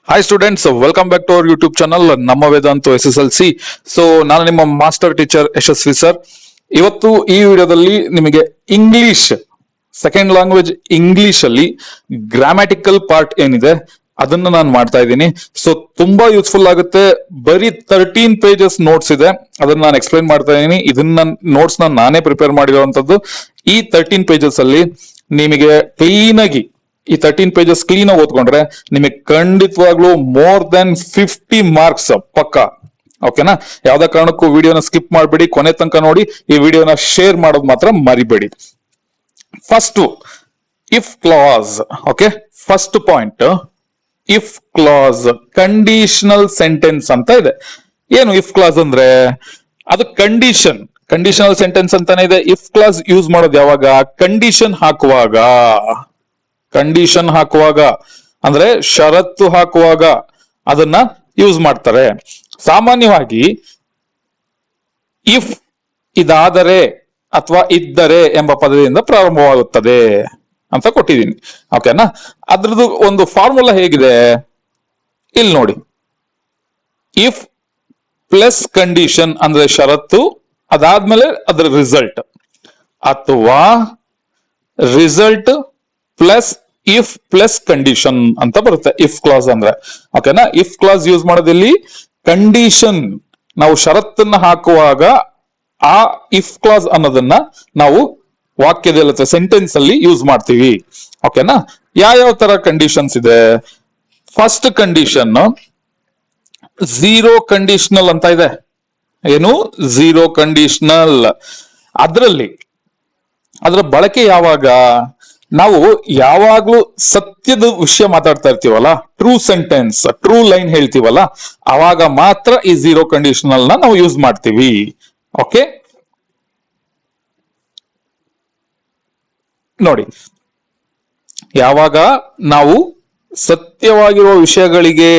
Hi students, welcome back to our YouTube channel ನಮ್ಮ Vedantu SSLC. So ನಾನು ನಿಮ್ಮ master teacher ಯಶಸ್ವಿ sir. ಇವತ್ತು ಈ ವಿಡಿಯೋದಲ್ಲಿ ನಿಮಗೆ ಇಂಗ್ಲಿಷ್ ಸೆಕೆಂಡ್ ಲ್ಯಾಂಗ್ವೇಜ್ ಇಂಗ್ಲಿಷ್ ಅಲ್ಲಿ ಗ್ರಾಮ್ಯಾಟಿಕಲ್ ಪಾರ್ಟ್ ಏನಿದೆ ಅದನ್ನ ನಾನು ಮಾಡ್ತಾ ಇದ್ದೀನಿ. ಸೊ ತುಂಬಾ ಯೂಸ್ಫುಲ್ ಆಗುತ್ತೆ. ಬರೀ 13 ಪೇಜಸ್ ನೋಟ್ಸ್ ಇದೆ, ಅದನ್ನ ನಾನು ಎಕ್ಸ್ಪ್ಲೈನ್ ಮಾಡ್ತಾ ಇದ್ದೀನಿ. ಇದನ್ನ ನೋಟ್ಸ್ ನಾನೇ ಪ್ರಿಪೇರ್ ಮಾಡಿರುವಂತದ್ದು. ಈ 13 ಪೇಜಸ್ ಅಲ್ಲಿ ನಿಮಗೆ ಕ್ಲೀನ್ ಆಗಿ ಈ 13 ಪೇಜಸ್ ಕ್ಲೀನ್ ಆಗಿ ಓದ್ಕೊಂಡ್ರೆ ನಿಮಗೆ ಖಂಡಿತವಾಗ್ಲೂ ಮೋರ್ ದೆನ್ 50 ಮಾರ್ಕ್ಸ್ ಪಕ್ಕ. ಓಕೆನಾ? ಯಾವ್ದೇ ಕಾರಣಕ್ಕೂ ವಿಡಿಯೋನ ಸ್ಕಿಪ್ ಮಾಡ್ಬೇಡಿ, ಕೊನೆ ತನಕ ನೋಡಿ. ಈ ವಿಡಿಯೋನ ಶೇರ್ ಮಾಡೋದು ಮಾತ್ರ ಮರಿಬೇಡಿ. First if clause. Okay, first point if clause conditional sentence ಅಂತ ಇದೆ. ಏನು ಇಫ್ ಕ್ಲಾಸ್ ಅಂದ್ರೆ? ಅದು ಕಂಡೀಷನಲ್ ಸೆಂಟೆನ್ಸ್ ಅಂತಾನೆ ಇದೆ. ಇಫ್ ಕ್ಲಾಸ್ ಯೂಸ್ ಮಾಡೋದು ಯಾವಾಗ? ಕಂಡೀಷನ್ ಹಾಕುವಾಗ ಅಂದ್ರೆ ಷರತ್ತು ಹಾಕುವಾಗ ಅದನ್ನ ಯೂಸ್ ಮಾಡ್ತಾರೆ. ಸಾಮಾನ್ಯವಾಗಿ ಇಫ್ ಇದಾದರೆ ಅಥವಾ ಇದ್ದರೆ ಎಂಬ ಪದದಿಂದ ಪ್ರಾರಂಭವಾಗುತ್ತದೆ ಅಂತ ಕೊಟ್ಟಿದ್ದೀನಿ. ಓಕೆನಾ? ಅದ್ರದ್ದು ಒಂದು ಫಾರ್ಮುಲಾ ಹೇಗಿದೆ ಇಲ್ಲಿ ನೋಡಿ. ಇಫ್ ಪ್ಲಸ್ ಕಂಡೀಷನ್ ಅಂದ್ರೆ ಷರತ್ತು, ಅದಾದ್ಮೇಲೆ ಅದರ ರಿಸಲ್ಟ್, ಅಥವಾ result plus if plus condition ಅಂತ ಬರುತ್ತೆ ಇಫ್ ಕ್ಲಾಸ್ ಅಂದ್ರೆ. ಓಕೆನಾ? ಇಫ್ ಕ್ಲಾಸ್ ಯೂಸ್ ಮಾಡೋದಿಲ್ಲಿ ಕಂಡೀಷನ್, ನಾವು ಷರತ್ತನ್ನ ಹಾಕುವಾಗ ಆ ಇಫ್ ಕ್ಲಾಸ್ ಅನ್ನೋದನ್ನ ನಾವು ವಾಕ್ಯದಲ್ಲಿ ಸೆಂಟೆನ್ಸ್ ಅಲ್ಲಿ ಯೂಸ್ ಮಾಡ್ತೀವಿ. ಓಕೆನಾ? ಯಾವ ತರ ಕಂಡೀಷನ್ಸ್ ಇದೆ? ಫಸ್ಟ್ ಕಂಡೀಷನ್ ಝೀರೋ ಕಂಡೀಷನಲ್ ಅಂತ ಇದೆ. ಏನು? Zero conditional. ಅದರ ಬಳಕೆ ಯಾವಾಗ? ನಾವು ಯಾವಾಗ್ಲೂ ಸತ್ಯದ ವಿಷಯ ಮಾತಾಡ್ತಾ ಇರ್ತೀವಲ್ಲ, ಟ್ರೂ ಸೆಂಟೆನ್ಸ್, ಟ್ರೂ ಲೈನ್ ಹೇಳ್ತೀವಲ್ಲ, ಅವಾಗ ಮಾತ್ರ ಈ ಝೀರೋ ಕಂಡೀಷನಲ್ ನಾವು ಯೂಸ್ ಮಾಡ್ತೀವಿ. ಓಕೆ ನೋಡಿ, ಯಾವಾಗ ನಾವು ಸತ್ಯವಾಗಿರುವ ವಿಷಯಗಳಿಗೆ,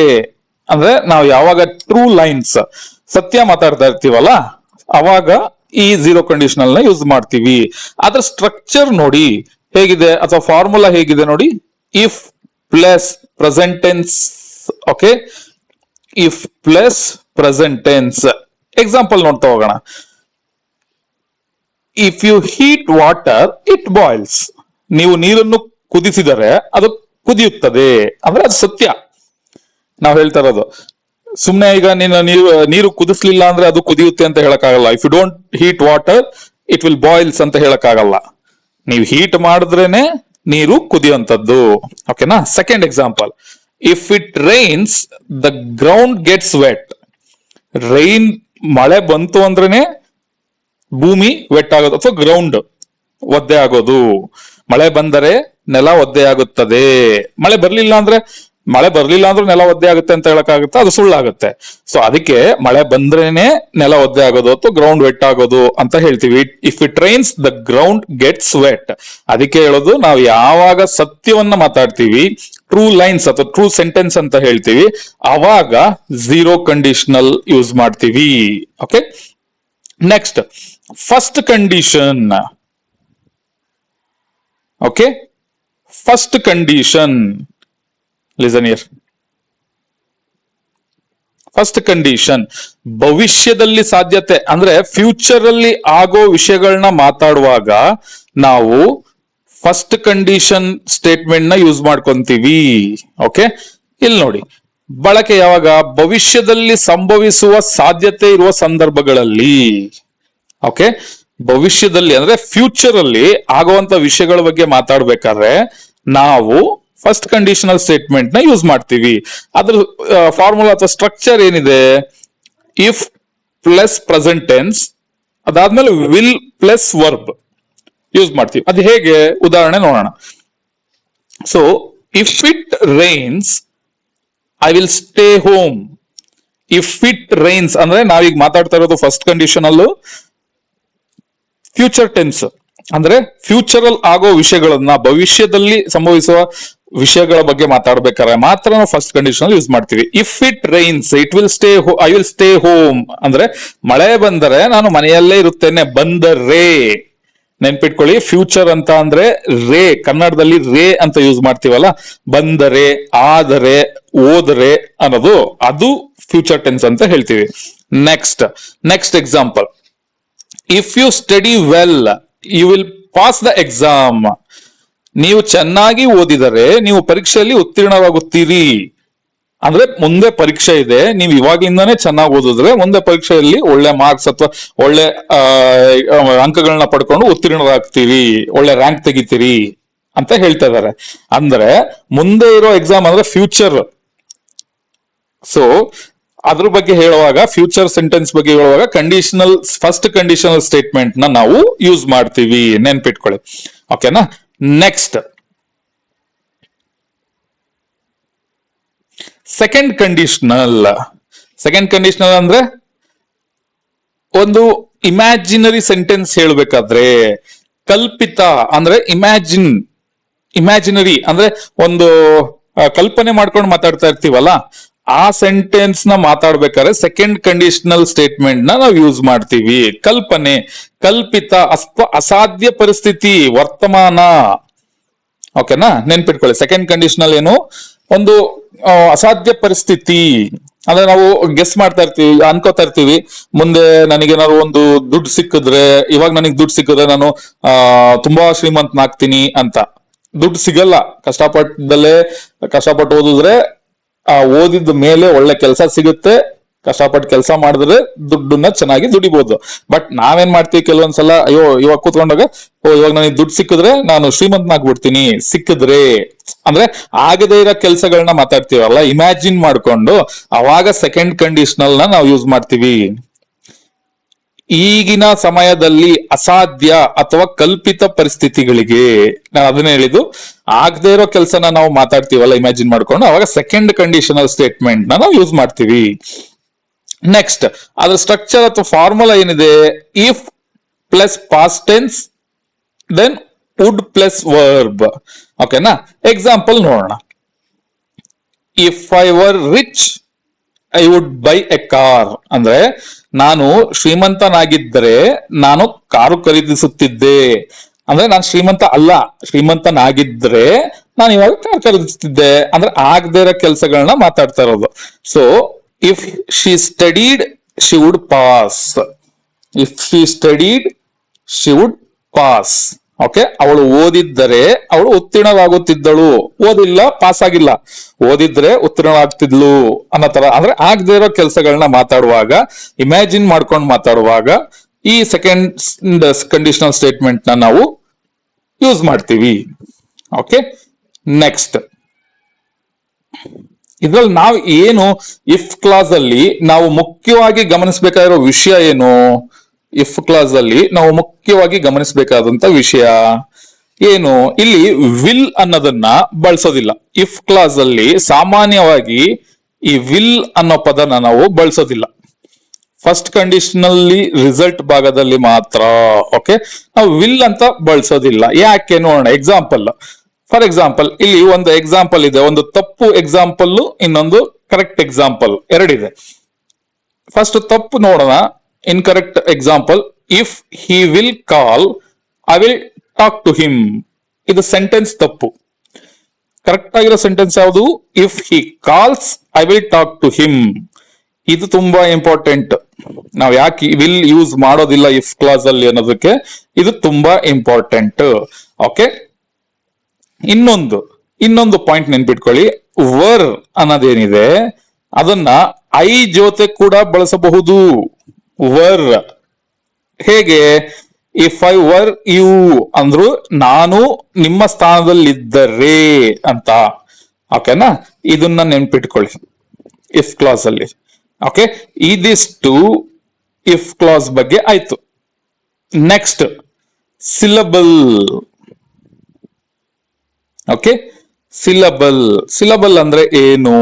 ಅಂದ್ರೆ ನಾವು ಯಾವಾಗ ಟ್ರೂ ಲೈನ್ಸ್ ಸತ್ಯ ಮಾತಾಡ್ತಾ ಇರ್ತೀವಲ್ಲ ಅವಾಗ ಈ ಝೀರೋ ಕಂಡೀಷನಲ್ ನ ಯೂಸ್ ಮಾಡ್ತೀವಿ. ಅದ್ರ ಸ್ಟ್ರಕ್ಚರ್ ನೋಡಿ ಹೇಗಿದೆ, ಅಥವಾ ಫಾರ್ಮುಲಾ ಹೇಗಿದೆ ನೋಡಿ. If plus present tense. Okay, if plus present tense. Example ನೋಡ್ತಾ ಹೋಗೋಣ. If you heat water it boils. ನೀವು ನೀರನ್ನು ಕುದಿಸಿದರೆ ಅದು ಕುದಿಯುತ್ತದೆ ಅಂದ್ರೆ ಅದು ಸತ್ಯ. ನಾವು ಹೇಳ್ತಾ ಇರೋದು ಸುಮ್ನೆ ಈಗ ನೀರು ಕುದಿಸ್ಲಿಲ್ಲ ಅಂದ್ರೆ ಅದು ಕುದಿಯುತ್ತೆ ಅಂತ ಹೇಳಕ್ಕಾಗಲ್ಲ. If you don't heat water it will boils ಅಂತ ಹೇಳಕ್ಕಾಗಲ್ಲ. ನೀವು ಹೀಟ್ ಮಾಡಿದ್ರೇನೆ ನೀರು ಕುದಿಯುವಂತದ್ದು. ಓಕೆನಾ? Second example, if it rains the ground gets wet. Rain, ಮಳೆ ಬಂತು ಅಂದ್ರೇನೆ ಭೂಮಿ ವೆಟ್ ಆಗೋದು ಅಥವಾ ಗ್ರೌಂಡ್ ಒದ್ದೆ ಆಗೋದು. ಮಳೆ ಬಂದರೆ ನೆಲ ಒದ್ದೆ ಆಗುತ್ತದೆ. ಮಳೆ ಬರ್ಲಿಲ್ಲ ಅಂದ್ರೆ ನೆಲ ಒದ್ದೆ ಆಗುತ್ತೆ ಅಂತ ಹೇಳಕ್ಕಾಗುತ್ತೆ? ಅದು ಸುಳ್ಳಾಗುತ್ತೆ. ಸೊ ಅದಕ್ಕೆ ಮಳೆ ಬಂದ್ರೇನೆ ನೆಲ ಒದ್ದೆ ಆಗೋದು ಅಥವಾ ಗ್ರೌಂಡ್ ವೆಟ್ ಆಗೋದು ಅಂತ ಹೇಳ್ತೀವಿ. If it rains the ground gets wet. ಅದಕ್ಕೆ ಹೇಳೋದು, ನಾವು ಯಾವಾಗ ಸತ್ಯವನ್ನ ಮಾತಾಡ್ತೀವಿ, ಟ್ರೂ ಲೈನ್ಸ್ ಅಥವಾ ಟ್ರೂ ಸೆಂಟೆನ್ಸ್ ಅಂತ ಹೇಳ್ತೀವಿ, ಅವಾಗ ಝೀರೋ ಕಂಡೀಷನಲ್ ಯೂಸ್ ಮಾಡ್ತೀವಿ. Okay, next first condition. Okay, first condition, listen here. First condition ಭವಿಷ್ಯದಲ್ಲಿ ಸಾಧ್ಯತೆ ಅಂದ್ರೆ ಫ್ಯೂಚರ್ ಅಲ್ಲಿ ಆಗೋ ವಿಷಯಗಳನ್ನ ಮಾತಾಡುವಾಗ ನಾವು ಫಸ್ಟ್ ಕಂಡೀಷನ್ ಸ್ಟೇಟ್ಮೆಂಟ್ ನ ಯೂಸ್ ಮಾಡ್ಕೊಂತೀವಿ. ಓಕೆ, ಇಲ್ಲಿ ನೋಡಿ ಬಳಕೆ ಯಾವಾಗ? ಭವಿಷ್ಯದಲ್ಲಿ ಸಂಭವಿಸುವ ಸಾಧ್ಯತೆ ಇರುವ ಸಂದರ್ಭಗಳಲ್ಲಿ. ಓಕೆ, ಭವಿಷ್ಯದಲ್ಲಿ ಅಂದ್ರೆ ಫ್ಯೂಚರ್ ಅಲ್ಲಿ ಆಗುವಂತ ವಿಷಯಗಳ ಬಗ್ಗೆ ಮಾತಾಡ್ಬೇಕಾದ್ರೆ ನಾವು ಫಸ್ಟ್ ಕಂಡೀಷನಲ್ ಸ್ಟೇಟ್ಮೆಂಟ್ ನ ಯೂಸ್ ಮಾಡ್ತೀವಿ. ಅದ್ರ ಫಾರ್ಮುಲಾ ಅಥವಾ ಸ್ಟ್ರಕ್ಚರ್ ಏನಿದೆ? ಇಫ್ ಪ್ಲಸ್ ಪ್ರೆಸೆಂಟ್ ಟೆನ್ಸ್, ಅದಾದ್ಮೇಲೆ ವಿಲ್ ಪ್ಲಸ್ ವರ್ಬ್ ಯೂಸ್ ಮಾಡ್ತೀವಿ. ಅದು ಹೇಗೆ? ಉದಾಹರಣೆ ನೋಡೋಣ. So if it Reigns I will stay home. If it Reigns ಅಂದ್ರೆ ನಾವೀಗ ಮಾತಾಡ್ತಾ ಇರೋದು ಫಸ್ಟ್ ಕಂಡೀಷನ್ ಅಲ್ಲೂ ಫ್ಯೂಚರ್ ಟೆನ್ಸ್ ಅಂದ್ರೆ ಫ್ಯೂಚರ್ ಅಲ್ಲಿ ಆಗೋ ವಿಷಯಗಳನ್ನ, ಭವಿಷ್ಯದಲ್ಲಿ ಸಂಭವಿಸುವ ವಿಷಯಗಳ ಬಗ್ಗೆ ಮಾತಾಡ್ಬೇಕಾದ್ರೆ ಮಾತ್ರ ನಾವು ಫಸ್ಟ್ ಕಂಡೀಷನ್ ಯೂಸ್ ಮಾಡ್ತೀವಿ. If it Reigns it will stay I will stay home ಅಂದ್ರೆ ಮಳೆ ಬಂದರೆ ನಾನು ಮನೆಯಲ್ಲೇ ಇರುತ್ತೇನೆ. ಬಂದರೆ ನೆನ್ಪಿಟ್ಕೊಳ್ಳಿ, ಫ್ಯೂಚರ್ ಅಂತ ಅಂದ್ರೆ ರೇ, ಕನ್ನಡದಲ್ಲಿ ರೇ ಅಂತ ಯೂಸ್ ಮಾಡ್ತೀವಲ್ಲ. ಬಂದರೆ, ಆದರೆ, ಹೋದ್ರೆ ಅನ್ನೋದು ಅದು ಫ್ಯೂಚರ್ ಟೆನ್ಸ್ ಅಂತ ಹೇಳ್ತೀವಿ. Next example, if you study well you will pass the exam. ನೀವು ಚೆನ್ನಾಗಿ ಓದಿದರೆ ನೀವು ಪರೀಕ್ಷೆಯಲ್ಲಿ ಉತ್ತೀರ್ಣವಾಗುತ್ತೀರಿ. ಅಂದ್ರೆ ಮುಂದೆ ಪರೀಕ್ಷೆ ಇದೆ, ನೀವು ಇವಾಗಿಂದಾನೇ ಚೆನ್ನಾಗಿ ಓದಿದ್ರೆ ಮುಂದೆ ಪರೀಕ್ಷೆಯಲ್ಲಿ ಒಳ್ಳೆ ಮಾರ್ಕ್ಸ್ ಅಥವಾ ಒಳ್ಳೆ ಅಂಕಗಳನ್ನ ಪಡ್ಕೊಂಡು ಉತ್ತೀರ್ಣರಾಗ್ತೀರಿ, ಒಳ್ಳೆ ರ್ಯಾಂಕ್ ತೆಗಿತೀರಿ ಅಂತ ಹೇಳ್ತಾ ಇದಾರೆ. ಅಂದ್ರೆ ಮುಂದೆ ಇರೋ ಎಕ್ಸಾಮ್ ಅಂದ್ರೆ ಫ್ಯೂಚರ್. ಸೊ ಅದ್ರ ಬಗ್ಗೆ ಹೇಳುವಾಗ, ಫ್ಯೂಚರ್ ಸೆಂಟೆನ್ಸ್ ಬಗ್ಗೆ ಹೇಳುವಾಗ ಫಸ್ಟ್ ಕಂಡೀಷನಲ್ ಸ್ಟೇಟ್ಮೆಂಟ್ ನ ನಾವು ಯೂಸ್ ಮಾಡ್ತೀವಿ, ನೆನ್ಪಿಟ್ಕೊಳ್ಳಿ. ಓಕೆನಾ? ನೆಕ್ಸ್ಟ್ ಸೆಕೆಂಡ್ ಕಂಡೀಷನಲ್ ಅಂದ್ರೆ ಒಂದು ಇಮ್ಯಾಜಿನರಿ ಸೆಂಟೆನ್ಸ್ ಹೇಳ್ಬೇಕಾದ್ರೆ, ಕಲ್ಪಿತ ಅಂದ್ರೆ ಇಮ್ಯಾಜಿನರಿ ಅಂದ್ರೆ ಒಂದು ಕಲ್ಪನೆ ಮಾಡ್ಕೊಂಡು ಮಾತಾಡ್ತಾ ಇರ್ತೀವಲ್ಲ, ಆ ಸೆಂಟೆನ್ಸ್ ನ ಮಾತಾಡ್ಬೇಕಾದ್ರೆ ಸೆಕೆಂಡ್ ಕಂಡೀಷನಲ್ ಸ್ಟೇಟ್ಮೆಂಟ್ ನ ನಾವು ಯೂಸ್ ಮಾಡ್ತೀವಿ. ಕಲ್ಪನೆ, ಕಲ್ಪಿತ, ಅಸಾಧ್ಯ ಪರಿಸ್ಥಿತಿ, ವರ್ತಮಾನ. ಓಕೆನಾ? ನೆನ್ಪಿಟ್ಕೊಳ್ಳಿ, ಸೆಕೆಂಡ್ ಕಂಡೀಷನಲ್ ಏನು, ಒಂದು ಅಸಾಧ್ಯ ಪರಿಸ್ಥಿತಿ ಅಂದ್ರೆ ನಾವು ಗೆಸ್ ಮಾಡ್ತಾ ಇರ್ತೀವಿ, ಅನ್ಕೋತಾ ಇರ್ತೀವಿ, ಮುಂದೆ ನನಗೇನಾದ್ರು ಒಂದು ದುಡ್ಡು ಸಿಕ್ಕಿದ್ರೆ, ಇವಾಗ ನನಗೆ ದುಡ್ಡು ಸಿಕ್ಕಿದ್ರೆ ನಾನು ತುಂಬಾ ಶ್ರೀಮಂತನಾಗ್ತೀನಿ ಅಂತ. ದುಡ್ಡು ಸಿಗಲ್ಲ, ಕಷ್ಟಪಟ್ಟು ಓದಿದ್ರೆ ಓದಿದ ಮೇಲೆ ಒಳ್ಳೆ ಕೆಲಸ ಸಿಗುತ್ತೆ, ಕಷ್ಟಪಟ್ಟು ಕೆಲಸ ಮಾಡಿದ್ರೆ ದುಡ್ಡನ್ನ ಚೆನ್ನಾಗಿ ದುಡಿಬಹುದು. ಬಟ್ ನಾವೇನ್ ಮಾಡ್ತೀವಿ ಕೆಲವೊಂದ್ಸಲ, ಅಯ್ಯೋ ಇವಾಗ ಕೂತ್ಕೊಂಡಾಗ, ಇವಾಗ ನನಗೆ ದುಡ್ಡು ಸಿಕ್ಕಿದ್ರೆ ನಾನು ಶ್ರೀಮಂತನಾಗ್ಬಿಡ್ತೀನಿ, ಸಿಕ್ಕಿದ್ರೆ ಅಂದ್ರೆ ಆಗದೇ ಇರೋ ಕೆಲಸಗಳನ್ನ ಮಾತಾಡ್ತೀವಲ್ಲ, ಇಮ್ಯಾಜಿನ್ ಮಾಡ್ಕೊಂಡು, ಅವಾಗ ಸೆಕೆಂಡ್ ಕಂಡೀಷನಲ್ ನ ನಾವು ಯೂಸ್ ಮಾಡ್ತೀವಿ. ಈಗಿನ ಸಮಯದಲ್ಲಿ ಅಸಾಧ್ಯ ಅಥವಾ ಕಲ್ಪಿತ ಪರಿಸ್ಥಿತಿಗಳಿಗೆ, ನಾನು ಅದನ್ನ ಹೇಳಿದ್ದು, ಆಗದೆ ಇರೋ ಕೆಲಸನ ನಾವು ಮಾತಾಡ್ತೀವಲ್ಲ ಇಮ್ಯಾಜಿನ್ ಮಾಡ್ಕೊಂಡು, ಅವಾಗ ಸೆಕೆಂಡ್ ಕಂಡೀಷನಲ್ ಸ್ಟೇಟ್ಮೆಂಟ್ ನ ನಾವು ಯೂಸ್ ಮಾಡ್ತೀವಿ. ನೆಕ್ಸ್ಟ್ ಅದ್ರ ಸ್ಟ್ರಕ್ಚರ್ ಅಥವಾ ಫಾರ್ಮುಲಾ ಏನಿದೆ, if plus past tense then would plus verb. ಓಕೆನಾ? ಎಕ್ಸಾಂಪಲ್ ನೋಡೋಣ. If I were rich I would buy a car. ಅಂದ್ರೆ ನಾನು ಶ್ರೀಮಂತನಾಗಿದ್ದರೆ ನಾನು ಕಾರು ಖರೀದಿಸುತ್ತಿದ್ದೆ. ಅಂದ್ರೆ ನಾನು ಶ್ರೀಮಂತ ಅಲ್ಲ, ಶ್ರೀಮಂತನಾಗಿದ್ರೆ ನಾನು ಇವಾಗ ಕಾರ್ ಖರೀದಿಸುತ್ತಿದ್ದೆ. ಅಂದ್ರೆ ಆಗದೇ ಇರೋ ಕೆಲಸಗಳನ್ನ ಮಾತಾಡ್ತಾ ಇರೋದು. So if she studied she would pass. If she studied she would pass. Okay, ಅವಳು ಓದಿದ್ದರೆ ಅವಳು ಉತ್ತೀರ್ಣವಾಗುತ್ತಿದ್ದಳು. ಓದಿಲ್ಲ, ಪಾಸ್ ಆಗಿಲ್ಲ. ಓದಿದ್ರೆ ಉತ್ತೀರ್ಣವಾಗ್ತಿದ್ಲು ಅನ್ನೋ ತರ. ಅಂದ್ರೆ ಆಗದೆ ಇರೋ ಕೆಲಸಗಳನ್ನ ಮಾತಾಡುವಾಗ, ಇಮ್ಯಾಜಿನ್ ಮಾಡ್ಕೊಂಡು ಮಾತಾಡುವಾಗ ಈ ಸೆಕೆಂಡ್ ಕಂಡೀಷನಲ್ ಸ್ಟೇಟ್ಮೆಂಟ್ ನ ನಾವು ಯೂಸ್ ಮಾಡ್ತೀವಿ. ಓಕೆ, ನೆಕ್ಸ್ಟ್ ಇದ್ರಲ್ಲಿ ನಾವು ಏನು, ಇಫ್ ಕ್ಲಾಸ್ ಅಲ್ಲಿ ನಾವು ಮುಖ್ಯವಾಗಿ ಗಮನಿಸಬೇಕಾಗಿರೋ ವಿಷಯ ಏನು, ಇಫ್ ಕ್ಲಾಸ್ ಅಲ್ಲಿ ನಾವು ಮುಖ್ಯವಾಗಿ ಗಮನಿಸಬೇಕಾದಂತ ವಿಷಯ ಏನು, ಇಲ್ಲಿ ವಿಲ್ ಅನ್ನೋದನ್ನ ಬಳಸೋದಿಲ್ಲ. ಇಫ್ ಕ್ಲಾಸ್ ಅಲ್ಲಿ ಸಾಮಾನ್ಯವಾಗಿ ಈ ವಿಲ್ ಅನ್ನೋ ಪದನ ನಾವು ಬಳಸೋದಿಲ್ಲ. ಫಸ್ಟ್ ಕಂಡೀಷನಲ್ಲಿ ರಿಸಲ್ಟ್ ಭಾಗದಲ್ಲಿ ಮಾತ್ರ. ಓಕೆ, ನಾವು ವಿಲ್ ಅಂತ ಬಳಸೋದಿಲ್ಲ. ಯಾಕೆ ನೋಡೋಣ. ಎಕ್ಸಾಂಪಲ್, ಫಾರ್ ಎಕ್ಸಾಂಪಲ್ ಇಲ್ಲಿ ಒಂದು ಎಕ್ಸಾಂಪಲ್ ಇದೆ, ಒಂದು ತಪ್ಪು ಎಕ್ಸಾಂಪಲ್, ಇನ್ನೊಂದು ಕರೆಕ್ಟ್ ಎಕ್ಸಾಂಪಲ್, ಎರಡಿದೆ. ಫಸ್ಟ್ ತಪ್ಪು ನೋಡೋಣ. Incorrect example, if he will call I will talk to him. ಇದು ಸೆಂಟೆನ್ಸ್ ತಪ್ಪು. ಕರೆಕ್ಟ್ ಆಗಿರೋ ಸೆಂಟೆನ್ಸ್ ಯಾವುದು, if he calls I will talk to him. ಇದು ತುಂಬಾ ಇಂಪಾರ್ಟೆಂಟ್. ನಾವು ಯಾಕೆ ವಿಲ್ ಯೂಸ್ ಮಾಡೋದಿಲ್ಲ ಇಫ್ ಕ್ಲಾಸ್ ಅಲ್ಲಿ ಅನ್ನೋದಕ್ಕೆ ಇದು ತುಂಬಾ ಇಂಪಾರ್ಟೆಂಟ್. ಓಕೆ, ಇನ್ನೊಂದು ಪಾಯಿಂಟ್ ನೆನ್ಪಿಟ್ಕೊಳ್ಳಿ. ವರ್ ಅನ್ನೋದೇನಿದೆ ಅದನ್ನ ಐ ಜೊತೆ ಕೂಡ ಬಳಸಬಹುದು. ವರ್ ಹೇಗೆ, ಇಫ್ ಐ ವರ್ ಯು ಅಂದ್ರು ನಾನು ನಿಮ್ಮ ಸ್ಥಾನದಲ್ಲಿದ್ದರೆ ಅಂತ. ಓಕೆನಾ, ಇದನ್ನ ನೆನ್ಪಿಟ್ಕೊಳ್ಳಿ ಇಫ್ ಕ್ಲಾಸ್ ಅಲ್ಲಿ. ಓಕೆ, ಇದಿಷ್ಟು ಇಫ್ ಕ್ಲಾಸ್ ಬಗ್ಗೆ ಆಯ್ತು. Next syllable. ಓಕೆ, ಸಿಲಬಲ್ ಅಂದ್ರೆ ಏನು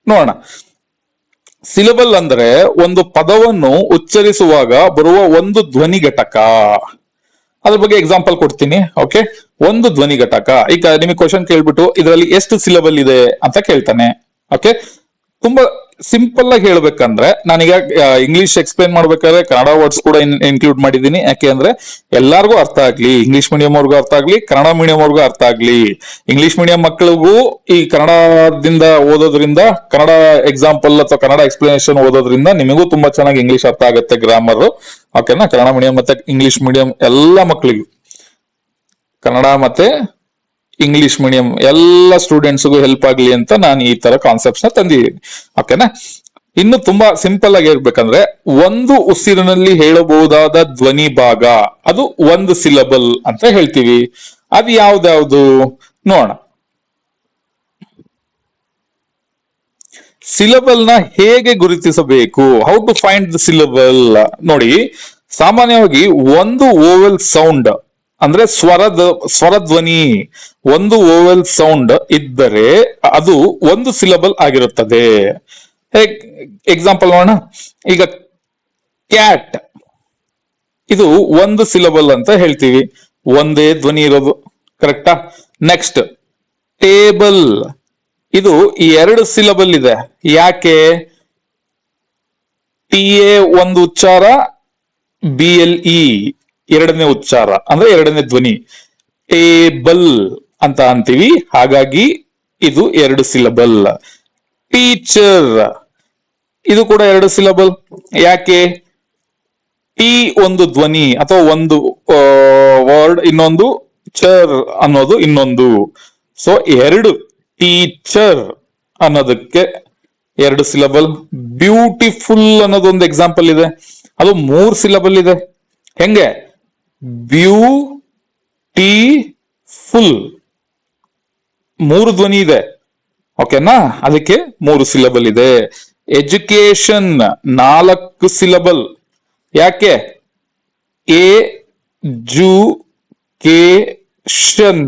ನೋಡೋಣ. ಸಿಲಬಲ್ ಅಂದ್ರೆ ಒಂದು ಪದವನ್ನು ಉಚ್ಚರಿಸುವಾಗ ಬರುವ ಒಂದು ಧ್ವನಿ ಘಟಕ. ಅದ್ರ ಬಗ್ಗೆ ಎಕ್ಸಾಂಪಲ್ ಕೊಡ್ತೀನಿ. ಓಕೆ, ಒಂದು ಧ್ವನಿ ಘಟಕ. ಈಗ ನಿಮಗೆ ಕ್ವಶನ್ ಕೇಳ್ಬಿಟ್ಟು ಇದರಲ್ಲಿ ಎಷ್ಟು ಸಿಲಬಲ್ ಇದೆ ಅಂತ ಕೇಳ್ತಾನೆ. ಓಕೆ, ತುಂಬಾ ಸಿಂಪಲ್ ಆಗಿ ಹೇಳ್ಬೇಕಂದ್ರೆ ನಾನೀಗ ಇಂಗ್ಲಿಷ್ ಎಕ್ಸ್ಪ್ಲೈನ್ ಮಾಡ್ಬೇಕಾದ್ರೆ ಕನ್ನಡ ವರ್ಡ್ಸ್ ಕೂಡ ಇನ್ಕ್ಲೂಡ್ ಮಾಡಿದ್ದೀನಿ. ಯಾಕೆ ಅಂದ್ರೆ ಎಲ್ಲಾರ್ಗೂ ಅರ್ಥ ಆಗ್ಲಿ, ಇಂಗ್ಲಿಷ್ ಮೀಡಿಯಂ ಅವ್ರಿಗೂ ಅರ್ಥ ಆಗ್ಲಿ, ಕನ್ನಡ ಮೀಡಿಯಂ ಅವ್ರಿಗೂ ಅರ್ಥ ಆಗ್ಲಿ. ಇಂಗ್ಲಿಷ್ ಮೀಡಿಯಂ ಮಕ್ಕಳಿಗೂ ಈ ಕನ್ನಡದಿಂದ ಓದೋದ್ರಿಂದ, ಕನ್ನಡ ಎಕ್ಸಾಂಪಲ್ ಅಥವಾ ಕನ್ನಡ ಎಕ್ಸ್ಪ್ಲನೇಷನ್ ಓದೋದ್ರಿಂದ ನಿಮಗೂ ತುಂಬಾ ಚೆನ್ನಾಗಿ ಇಂಗ್ಲಿಷ್ ಅರ್ಥ ಆಗುತ್ತೆ, ಗ್ರಾಮರ್. ಓಕೆನಾ? ಕನ್ನಡ ಮೀಡಿಯಂ ಮತ್ತೆ ಇಂಗ್ಲಿಷ್ ಮೀಡಿಯಂ ಎಲ್ಲ ಮಕ್ಕಳಿಗೂ, ಕನ್ನಡ ಮತ್ತೆ ಇಂಗ್ಲಿಷ್ ಮೀಡಿಯಂ ಎಲ್ಲ ಸ್ಟೂಡೆಂಟ್ಸ್ಗೂ ಹೆಲ್ಪ್ ಆಗ್ಲಿ ಅಂತ ನಾನು ಈ ತರ ಕಾನ್ಸೆಪ್ಟ್ಸ್ ನ ತಂದಿದ್ದೀನಿ. ಓಕೆನಾ? ಇನ್ನು ತುಂಬಾ ಸಿಂಪಲ್ ಆಗಿ ಹೇಳ್ಬೇಕಂದ್ರೆ, ಒಂದು ಉಸಿರಿನಲ್ಲಿ ಹೇಳಬಹುದಾದ ಧ್ವನಿ ಭಾಗ ಅದು ಒಂದು ಸಿಲಬಲ್ ಅಂತ ಹೇಳ್ತೀವಿ. ಅದು ಯಾವ್ದಾವ್ದು ನೋಡೋಣ. ಸಿಲಬಲ್ ನ ಹೇಗೆ ಗುರುತಿಸಬೇಕು? How to find the syllable? ನೋಡಿ, ಸಾಮಾನ್ಯವಾಗಿ ಒಂದು ಓವೆಲ್ ಸೌಂಡ್ ಅಂದ್ರೆ ಸ್ವರಧ್ವನಿ, ಒಂದು ಓವೆಲ್ ಸೌಂಡ್ ಇದ್ದರೆ ಅದು ಒಂದು ಸಿಲಬಲ್ ಆಗಿರುತ್ತದೆ. ಎಕ್ಸಾಂಪಲ್ ನೋಡೋಣ. ಈಗ ಕ್ಯಾಟ್, ಇದು ಒಂದು ಸಿಲಬಲ್ ಅಂತ ಹೇಳ್ತೀವಿ, ಒಂದೇ ಧ್ವನಿ ಇರೋದು. ಕರೆಕ್ಟಾ? ನೆಕ್ಸ್ಟ್ ಟೇಬಲ್, ಇದು ಎರಡು ಸಿಲಬಲ್ ಇದೆ. ಯಾಕೆ? ಟಿ ಎ ಒಂದು ಉಚ್ಚಾರ, ಬಿ ಎಲ್ ಇ ಎರಡನೇ ಉಚ್ಚಾರ, ಅಂದ್ರೆ ಎರಡನೇ ಧ್ವನಿ. ಟೇಬಲ್ ಅಂತ ಅಂತೀವಿ, ಹಾಗಾಗಿ ಇದು ಎರಡು ಸಿಲಬಲ್. ಟೀಚರ್, ಇದು ಕೂಡ ಎರಡು ಸಿಲಬಲ್. ಯಾಕೆ? ಟಿ ಒಂದು ಧ್ವನಿ ಅಥವಾ ಒಂದು ವರ್ಡ್, ಇನ್ನೊಂದು ಚರ್ ಅನ್ನೋದು ಇನ್ನೊಂದು. ಸೊ ಎರಡು, ಟೀಚರ್ ಅನ್ನೋದಕ್ಕೆ ಎರಡು ಸಿಲಬಲ್. ಬ್ಯೂಟಿಫುಲ್ ಅನ್ನೋದೊಂದು ಎಕ್ಸಾಂಪಲ್ ಇದೆ, ಅದು ಮೂರು ಸಿಲಬಲ್ ಇದೆ. ಹೆಂಗೆ? ಬ್ಯೂಟಿಫುಲ್, ಮೂರು ಧ್ವನಿ ಇದೆ. ಓಕೆನಾ? ಅದಕ್ಕೆ ಮೂರು ಸಿಲಬಲ್ ಇದೆ. ಎಜುಕೇಶನ್ ನಾಲ್ಕು ಸಿಲಬಲ್. ಯಾಕೆ? ಎ ಜು ಕೆ ಶನ್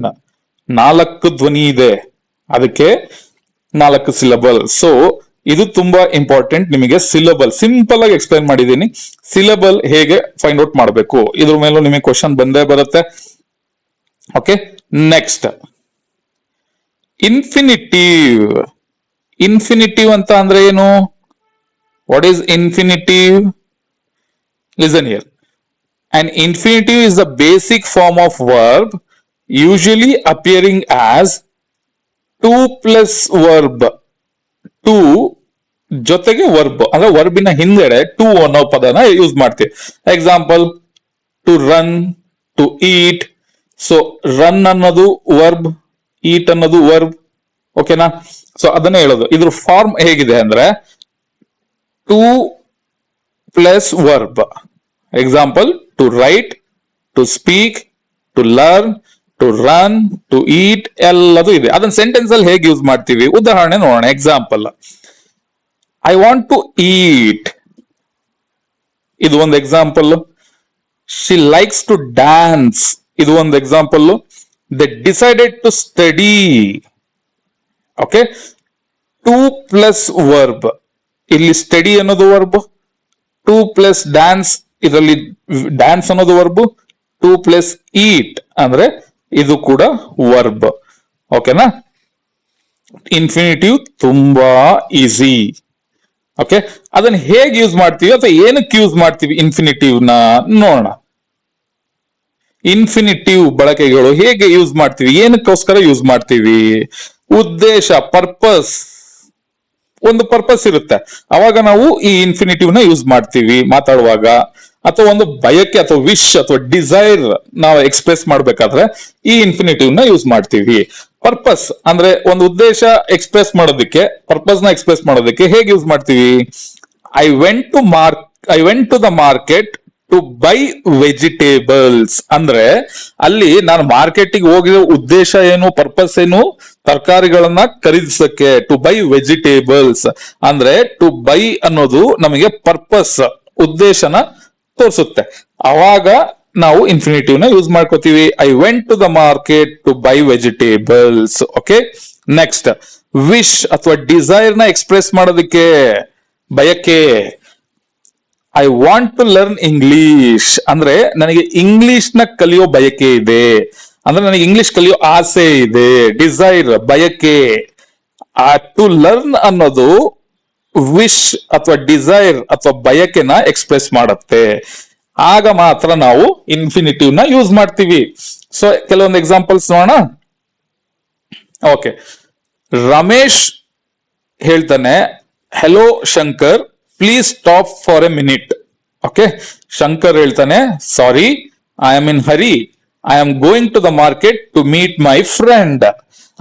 ನಾಲ್ಕು ಧ್ವನಿ ಇದೆ, ಅದಕ್ಕೆ ನಾಲ್ಕು ಸಿಲಬಲ್. ಸೊ ಇದು ತುಂಬಾ ಇಂಪಾರ್ಟೆಂಟ್. ನಿಮಗೆ ಸಿಲಬಲ್ ಸಿಂಪಲ್ ಆಗಿ ಎಕ್ಸ್ಪ್ಲೈನ್ ಮಾಡಿದ್ದೀನಿ. ಸಿಲಬಲ್ ಹೇಗೆ ಫೈಂಡ್ ಔಟ್ ಮಾಡಬೇಕು, ಇದ್ರ ಮೇಲೂ ನಿಮಗೆ ಕ್ವಶನ್ ಬಂದೇ ಬರುತ್ತೆ. Okay, next infinitive. ಇನ್ಫಿನಿಟಿವ್ ಅಂತ ಅಂದ್ರೆ ಏನು? What is infinitive? Listen here. An infinitive is the basic form of verb usually appearing as 2 plus verb. 2 ಜೊತೆಗೆ ವರ್ಬ್, ಅಂದ್ರೆ ವರ್ಬಿನ ಹಿಂದೆಡೆ ಟು ಅನ್ನೋ ಪದನ ಯೂಸ್ ಮಾಡ್ತೀವಿ. Example, to run, to eat. So run ಅನ್ನೋದು verb, eat ಅನ್ನೋದು ವರ್ಬ್. ಓಕೆನಾ? So ಅದನ್ನ ಹೇಳೋದು. ಇದ್ರ ಫಾರ್ಮ್ ಹೇಗಿದೆ ಅಂದ್ರೆ to plus verb. Example, to write, to speak, to learn, to run, to eat ಎಲ್ಲದೂ ಇದೆ. ಅದನ್ನ ಸೆಂಟೆನ್ಸ್ ಅಲ್ಲಿ ಹೇಗೆ ಯೂಸ್ ಮಾಡ್ತೀವಿ? ಉದಾಹರಣೆ ನೋಡೋಣ. Example, I want to eat, ಇದು ಒಂದು example. She likes to dance, ಇದು ಒಂದು example. They decided to study. Okay, to plus verb, ಇಲ್ಲಿ ಸ್ಟಡಿ ಅನ್ನೋದು ವರ್ಬ್. ಟು ಪ್ಲಸ್ ಡ್ಯಾನ್ಸ್, ಇದರಲ್ಲಿ ಡ್ಯಾನ್ಸ್ ಅನ್ನೋದು ವರ್ಬ್. ಟು ಪ್ಲಸ್ ಈಟ್ ಅಂದ್ರೆ ಇದು ಕೂಡ ವರ್ಬ್. ಓಕೆನಾ? ಇನ್ಫಿನಿಟಿವ್ ತುಂಬಾ ಈಸಿ. ಓಕೆ, ಅದನ್ನ ಹೇಗೆ ಯೂಸ್ ಮಾಡ್ತೀವಿ ಅಥವಾ ಏನಕ್ಕೆ ಯೂಸ್ ಮಾಡ್ತೀವಿ ಇನ್ಫಿನಿಟಿವ್ ನ ನೋಡೋಣ. ಇನ್ಫಿನಿಟಿವ್ ಬಳಕೆಗಳು ಹೇಗೆ ಯೂಸ್ ಮಾಡ್ತೀವಿ, ಏನಕ್ಕೋಸ್ಕರ ಯೂಸ್ ಮಾಡ್ತೀವಿ? ಉದ್ದೇಶ, ಪರ್ಪಸ್. ಒಂದು ಪರ್ಪಸ್ ಇರುತ್ತೆ, ಅವಾಗ ನಾವು ಈ ಇನ್ಫಿನಿಟಿವ್ ನ ಯೂಸ್ ಮಾಡ್ತೀವಿ ಮಾತಾಡುವಾಗ. ಅಥವಾ ಒಂದು ಬಯಕೆ ಅಥವಾ ವಿಶ್ ಅಥವಾ ಡಿಸೈರ್ ನಾವು ಎಕ್ಸ್ಪ್ರೆಸ್ ಮಾಡ್ಬೇಕಾದ್ರೆ ಈ ಇನ್ಫಿನಿಟಿವ್ ನ ಯೂಸ್ ಮಾಡ್ತೀವಿ. ಪರ್ಪಸ್ ಅಂದ್ರೆ ಒಂದು ಉದ್ದೇಶ ಎಕ್ಸ್ಪ್ರೆಸ್ ಮಾಡೋದಕ್ಕೆ, ಪರ್ಪಸ್ ನ ಎಕ್ಸ್ಪ್ರೆಸ್ ಮಾಡೋದಕ್ಕೆ ಹೇಗೆ ಯೂಸ್ ಮಾಡ್ತೀವಿ? I went to the market to buy vegetables. ಅಂದ್ರೆ ಅಲ್ಲಿ ನಾನು ಮಾರ್ಕೆಟಿಗೆ ಹೋಗಿರೋ ಉದ್ದೇಶ ಏನು, ಪರ್ಪಸ್ ಏನು? ತರಕಾರಿಗಳನ್ನ ಖರೀದಿಸಕ್ಕೆ. ಟು ಬೈ ವೆಜಿಟೇಬಲ್ಸ್ ಅಂದ್ರೆ ಟು ಬೈ ಅನ್ನೋದು ನಮಗೆ ಪರ್ಪಸ್, ಉದ್ದೇಶನ ತೋರಿಸುತ್ತೆ. ಅವಾಗ ನಾವು ಇನ್ಫಿನಿಟಿವ್ ನ ಯೂಸ್ ಮಾಡ್ಕೋತೀವಿ. I went to the market to buy vegetables. Okay, next wish ಅಥವಾ ಡಿಸೈರ್ ನ ಎಕ್ಸ್ಪ್ರೆಸ್ ಮಾಡೋದಕ್ಕೆ, ಬಯಕೆ. I want to learn English ಅಂದ್ರೆ ನನಗೆ ಇಂಗ್ಲಿಷ್ ನ ಕಲಿಯೋ ಬಯಕೆ ಇದೆ, ಅಂದ್ರೆ ನನಗೆ ಇಂಗ್ಲಿಷ್ ಕಲಿಯೋ ಆಸೆ ಇದೆ. ಡಿಸೈರ್, ಬಯಕೆ. ಟು ಲರ್ನ್ ಅನ್ನೋದು ವಿಶ್ ಅಥವಾ ಡಿಸೈರ್ ಅಥವಾ ಬಯಕೆನ ಎಕ್ಸ್ಪ್ರೆಸ್ ಮಾಡುತ್ತೆ. ಆಗ ಮಾತ್ರ ನಾವು ಇನ್ಫಿನಿಟಿವ್ ನ ಯೂಸ್ ಮಾಡ್ತೀವಿ. ಸೊ ಕೆಲವೊಂದು ಎಕ್ಸಾಂಪಲ್ಸ್ ನೋಡೋಣ. ಓಕೆ, ರಮೇಶ್ ಹೇಳ್ತಾನೆ, hello Shankar, please stop for a minute. Okay, Shankar ಹೇಳ್ತಾನೆ, sorry, I am in hurry, I am going to the market to meet my friend.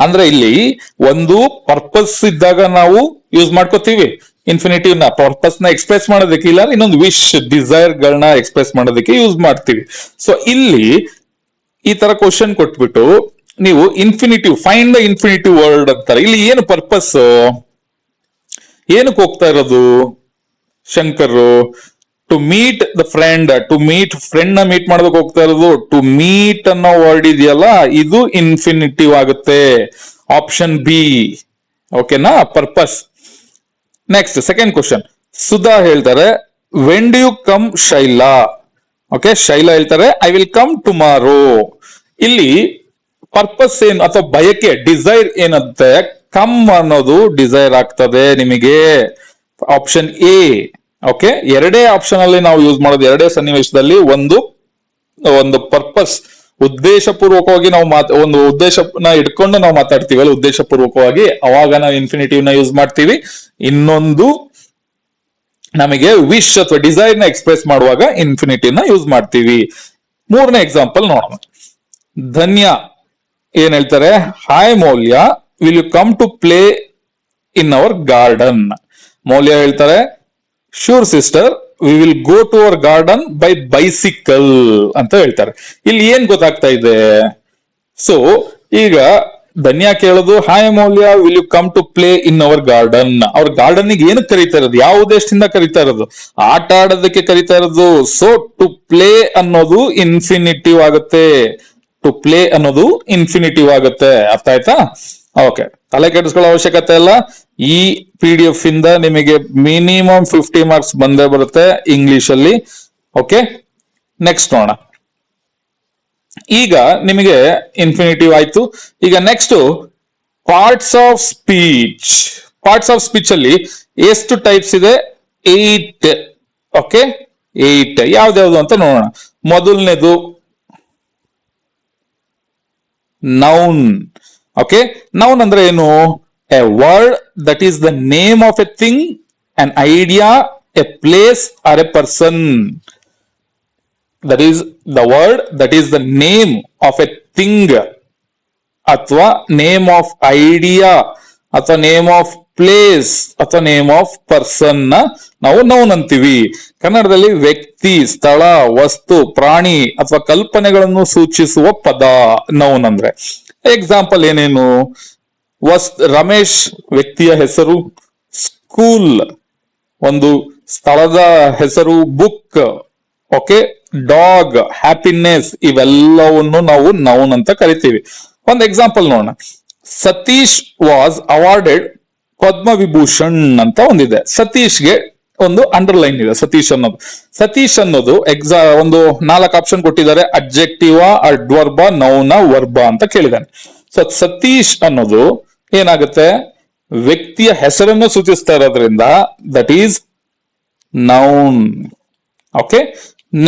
ಅಂದ್ರೆ ಇಲ್ಲಿ ಒಂದು ಪರ್ಪಸ್ ಇದ್ದಾಗ ನಾವು ಯೂಸ್ ಮಾಡ್ಕೋತೀವಿ ಇನ್ಫಿನಿಟಿವ್ ನ, ಪರ್ಪಸ್ ನ ಎಕ್ಸ್ಪ್ರೆಸ್ ಮಾಡೋದಕ್ಕೆ, ಇಲ್ಲ ಇನ್ನೊಂದು ವಿಶ್ ಡಿಸೈರ್ ಗಳನ್ನ ಎಕ್ಸ್ಪ್ರೆಸ್ ಮಾಡೋದಕ್ಕೆ ಯೂಸ್ ಮಾಡ್ತೀವಿ. ಸೊ ಇಲ್ಲಿ ಈ ತರ ಕ್ವಶನ್ ಕೊಟ್ಬಿಟ್ಟು ನೀವು infinitive, find the infinitive word ಅಂತಾರೆ. ಇಲ್ಲಿ ಏನು ಪರ್ಪಸ್, ಏನಕ್ಕೆ ಹೋಗ್ತಾ ಇರೋದು Shankar? To meet the friend, to meet friend ನ ಮೀಟ್ ಮಾಡೋದಕ್ಕೆ ಹೋಗ್ತಾ ಇರೋದು. ಟು ಮೀಟ್ ಅನ್ನೋ ವರ್ಡ್ ಇದೆಯಲ್ಲ, ಇದು ಇನ್ಫಿನಿಟಿವ್ ಆಗುತ್ತೆ, ಆಪ್ಷನ್ ಬಿ. ಓಕೆನಾ, purpose. Next second question, Sudha ಹೇಳ್ತಾರೆ, when do you come Shaila? Okay, Shaila ಹೇಳ್ತಾರೆ, ಐ ವಿಲ್ ಕಮ್ ಟುಮಾರೋ. ಇಲ್ಲಿ ಪರ್ಪಸ್ ಏನು ಅಥವಾ ಬಯಕೆ, ಡಿಸೈರ್ ಏನಂತೆ, ಕಮ್ ಅನ್ನೋದು ಡಿಸೈರ್ ಆಗ್ತದೆ ನಿಮಗೆ, ಆಪ್ಷನ್ ಎ. ಓಕೆ, ಎರಡೇ ಆಪ್ಷನ್ ಅಲ್ಲಿ ನಾವು ಯೂಸ್ ಮಾಡೋದು, ಎರಡೇ ಸನ್ನಿವೇಶದಲ್ಲಿ ಒಂದು ಪರ್ಪಸ್, ಉದ್ದೇಶಪೂರ್ವಕವಾಗಿ ನಾವು ಒಂದು ಉದ್ದೇಶನ ಇಟ್ಕೊಂಡು ನಾವು ಮಾತಾಡ್ತೀವಲ್ಲ, ಉದ್ದೇಶಪೂರ್ವಕವಾಗಿ, ಅವಾಗ ನಾವು ಇನ್ಫಿನಿಟಿವ್ ನ ಯೂಸ್ ಮಾಡ್ತೀವಿ. ಇನ್ನೊಂದು ನಮಗೆ ವಿಶ್ ಅಥವಾ ಡಿಸೈರ್ ನ ಎಕ್ಸ್ಪ್ರೆಸ್ ಮಾಡುವಾಗ ಇನ್ಫಿನಿಟಿವ್ ನ ಯೂಸ್ ಮಾಡ್ತೀವಿ. ಮೂರನೇ ಎಕ್ಸಾಂಪಲ್ ನೋಡೋಣ. ಧನ್ಯ ಏನ್ ಹೇಳ್ತಾರೆ, hi Maulya, will you come to play in our garden? Maulya ಹೇಳ್ತಾರೆ, sure sister, we will go to our garden by bicycle ಅಂತ ಹೇಳ್ತಾರೆ. ಇಲ್ಲಿ ಏನ್ ಗೊತ್ತಾಗ್ತಾ ಇದೆ? ಸೊ ಈಗ ಧನ್ಯ ಕೇಳೋದು, hi Maulya, will you come to play in our garden? ಅವ್ರ ಗಾರ್ಡನ್ ಗೆ ಏನಕ್ಕೆ ಕರೀತಾ ಇರೋದು, ಯಾವ ಉದ್ದೇಶದಿಂದ ಕರೀತಾ ಇರೋದು? ಆಟ ಆಡೋದಕ್ಕೆ ಕರೀತಾ ಇರೋದು. ಸೊ ಟು ಪ್ಲೇ ಅನ್ನೋದು ಇನ್ಫಿನಿಟಿವ್ ಆಗುತ್ತೆ, ಟು ಪ್ಲೇ ಅನ್ನೋದು ಇನ್ಫಿನಿಟಿವ್ ಆಗುತ್ತೆ. ಅರ್ಥ ಆಯ್ತಾ? ಓಕೆ, ತಲೆ ಕೆಡಿಸ್ಕೊಳ್ಳೋ ಅವಶ್ಯಕತೆ ಇಲ್ಲ. ಈ PDF ಇಂದ ನಿಮಗೆ ಮಿನಿಮಮ್ 50 ಮಾರ್ಕ್ಸ್ ಬಂದೇ ಬರುತ್ತೆ ಇಂಗ್ಲಿಷ್ ಅಲ್ಲಿ. ಓಕೆ, ನೆಕ್ಸ್ಟ್ ನೋಡೋಣ. ಈಗ ನಿಮಗೆ ಇನ್ಫಿನಿಟಿವ್ ಆಯ್ತು. ಈಗ next parts of speech. Parts of speech ಅಲ್ಲಿ ಎಷ್ಟು ಟೈಪ್ಸ್ ಇದೆ? 8. ಓಕೆ, 8 ಯಾವ್ದ್ಯಾವ್ದು ಅಂತ ನೋಡೋಣ. ಮೊದಲನೇದು ನೌನ್. ಓಕೆ, ನೌನ್ ಅಂದ್ರೆ ಏನು? A word that is the name of A thing, an idea, a place or a person. That is the word that is the name of a thing, ಅಥವಾ name of idea, ಅಥವಾ name of place, ಅಥವಾ name of person ನ ನಾವು noun ಅಂತೀವಿ. ಕನ್ನಡದಲ್ಲಿ ವ್ಯಕ್ತಿ, ಸ್ಥಳ, ವಸ್ತು, ಪ್ರಾಣಿ ಅಥವಾ ಕಲ್ಪನೆಗಳನ್ನು ಸೂಚಿಸುವ ಪದ ನೌನ್ ಅಂದ್ರೆ. ಎಕ್ಸಾಂಪಲ್ ಏನೇನು? ರಮೇಶ್ ವ್ಯಕ್ತಿಯ ಹೆಸರು, ಸ್ಕೂಲ್ ಒಂದು ಸ್ಥಳದ ಹೆಸರು, ಬುಕ್, ಓಕೆ, ಡಾಗ್, ಹ್ಯಾಪಿನೆಸ್, ಇವೆಲ್ಲವನ್ನು ನಾವು ನೌನ್ ಅಂತ ಕರಿತೀವಿ. ಒಂದು ಎಕ್ಸಾಂಪಲ್ ನೋಡೋಣ. ಸತೀಶ್ ವಾಸ್ ಅವಾರ್ಡೆಡ್ ಪದ್ಮವಿಭೂಷಣ್ ಅಂತ ಒಂದಿದೆ. ಸತೀಶ್ಗೆ ಒಂದು ಅಂಡರ್ಲೈನ್ ಇದೆ, ಸತೀಶ್ ಅನ್ನೋದು. ಸತೀಶ್ ಅನ್ನೋದು ಒಂದು 4 ಆಪ್ಷನ್ ಕೊಟ್ಟಿದ್ದಾರೆ, ಅಡ್ಜೆಕ್ಟಿವ್, ಅಡ್ವರ್ಬ, ನೌನ, ವರ್ಬ ಅಂತ ಕೇಳಿದಾನೆ. ಸೊ ಸತೀಶ್ ಅನ್ನೋದು ಏನಾಗುತ್ತೆ? ವ್ಯಕ್ತಿಯ ಹೆಸರನ್ನು ಸೂಚಿಸ್ತಾ ಇರೋದ್ರಿಂದ that is noun. Okay,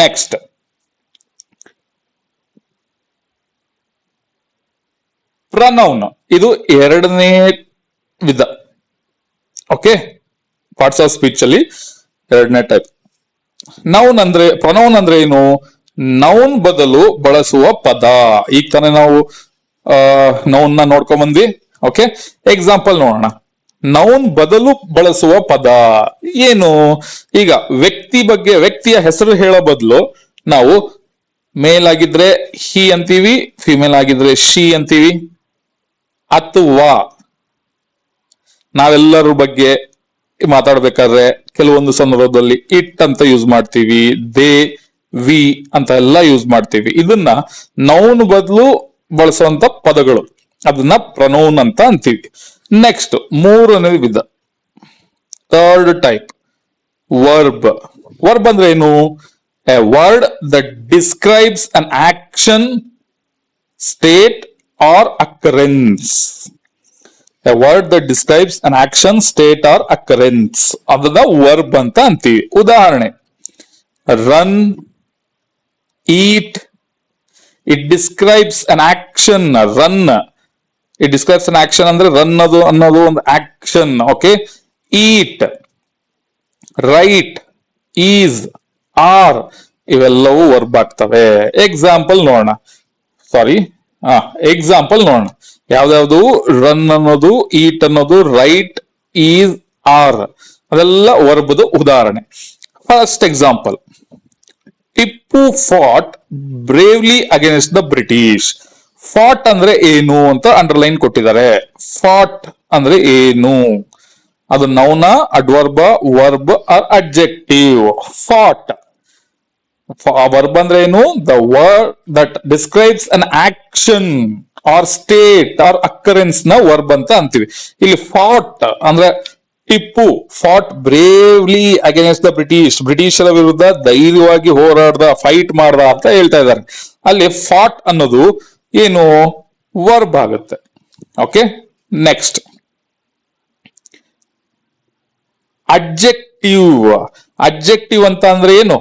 next pronoun. ಇದು ಎರಡನೇ ವಿಧ. ಓಕೆ, ಪಾರ್ಟ್ಸ್ ಆಫ್ ಸ್ಪೀಚ್ ಅಲ್ಲಿ ಎರಡನೇ ಟೈಪ್. ನೌನ್ ಅಂದ್ರೆ, ಪ್ರನೌನ್ ಅಂದ್ರೆ ಏನು? ನೌನ್ ಬದಲು ಬಳಸುವ ಪದ. ಈಗ ತಾನೇ ನಾವು ನೌನ್ ನ ನೋಡ್ಕೊಂಡ್ ಬಂದ್ವಿ. ಓಕೆ, ಎಕ್ಸಾಂಪಲ್ ನೋಡೋಣ. ನೌನ್ ಬದಲು ಬಳಸುವ ಪದ ಏನು? ಈಗ ವ್ಯಕ್ತಿಯ ಹೆಸರು ಹೇಳೋ ಬದಲು ನಾವು ಮೇಲ್ ಆಗಿದ್ರೆ ಹಿ ಅಂತೀವಿ, ಫಿಮೇಲ್ ಆಗಿದ್ರೆ ಶಿ ಅಂತೀವಿ. ಅಥವಾ ನಾವೆಲ್ಲರ ಬಗ್ಗೆ ಮಾತಾಡ್ಬೇಕಾದ್ರೆ ಕೆಲವೊಂದು ಸಂದರ್ಭದಲ್ಲಿ ಇಟ್ ಅಂತ ಯೂಸ್ ಮಾಡ್ತೀವಿ, ದೇ, ವಿ ಅಂತ ಎಲ್ಲ ಯೂಸ್ ಮಾಡ್ತೀವಿ. ಇದನ್ನ ನೌನ್ ಬದಲು ಬಳಸುವಂತ ಪದಗಳು, ಅದನ್ನ ಪ್ರನೌನ್ ಅಂತ ಅಂತೀವಿ. ನೆಕ್ಸ್ಟ್ ಮೂರನೇ ವಿಧ, ಥರ್ಡ್ ಟೈಪ್, ವರ್ಬ್. ವರ್ಬ್ ಅಂದ್ರೆ ಏನು? A word that describes an action, state or occurrence. A word that describes an action, state or occurrence, ಅದನ್ನ ವರ್ಬ್ ಅಂತ ಅಂತೀವಿ. ಉದಾಹರಣೆ, run, eat. It describes an action. Run, it describes an action ಅಂದ್ರೆ run ಅನ್ನೋದು ಒಂದು action. Okay. Eat, write, is, are ಇವೆಲ್ಲವೂ verb ಆಗ್ತವೆ. Example ನೋಡೋಣ. ಯಾವ್ದಾವ್ದು? ರನ್ ಅನ್ನೋದು, ಈಟ್ ಅನ್ನೋದು, ರೈಟ್, ಈಸ್, ಆರ್ ಅದೆಲ್ಲ ವರ್ಬ್ದು ಉದಾಹರಣೆ. First example, Tipu fought bravely against the British. Fought ಅಂದ್ರೆ ಏನು ಅಂತ ಅಂಡರ್ಲೈನ್ ಕೊಟ್ಟಿದ್ದಾರೆ. ಫಾಟ್ ಅಂದ್ರೆ ಏನು? ಅದು ನೌನ, ಅಡ್ವರ್ಬ, verb or adjective. Fought verb ಅಂದ್ರೆ ಏನು? The word that describes an action or state or occurrence ನ ವರ್ಬ್ ಅಂತ ಅಂತೀವಿ. ಇಲ್ಲಿ ಫಾಟ್ ಅಂದ್ರೆ Tipu fought bravely against the British, ಬ್ರಿಟಿಷರ ವಿರುದ್ಧ ಧೈರ್ಯವಾಗಿ ಹೋರಾಡ್ದ, ಫೈಟ್ ಮಾಡ್ದ ಅಂತ ಹೇಳ್ತಾ ಇದ್ದಾರೆ. ಅಲ್ಲಿ ಫಾಟ್ ಅನ್ನೋದು ಏನು? ವರ್ಬ್ ಆಗುತ್ತೆ. ಓಕೆ. Next, adjective. ಅಡ್ಜೆಕ್ಟಿವ್ ಅಂತ ಅಂದ್ರೆ ಏನು?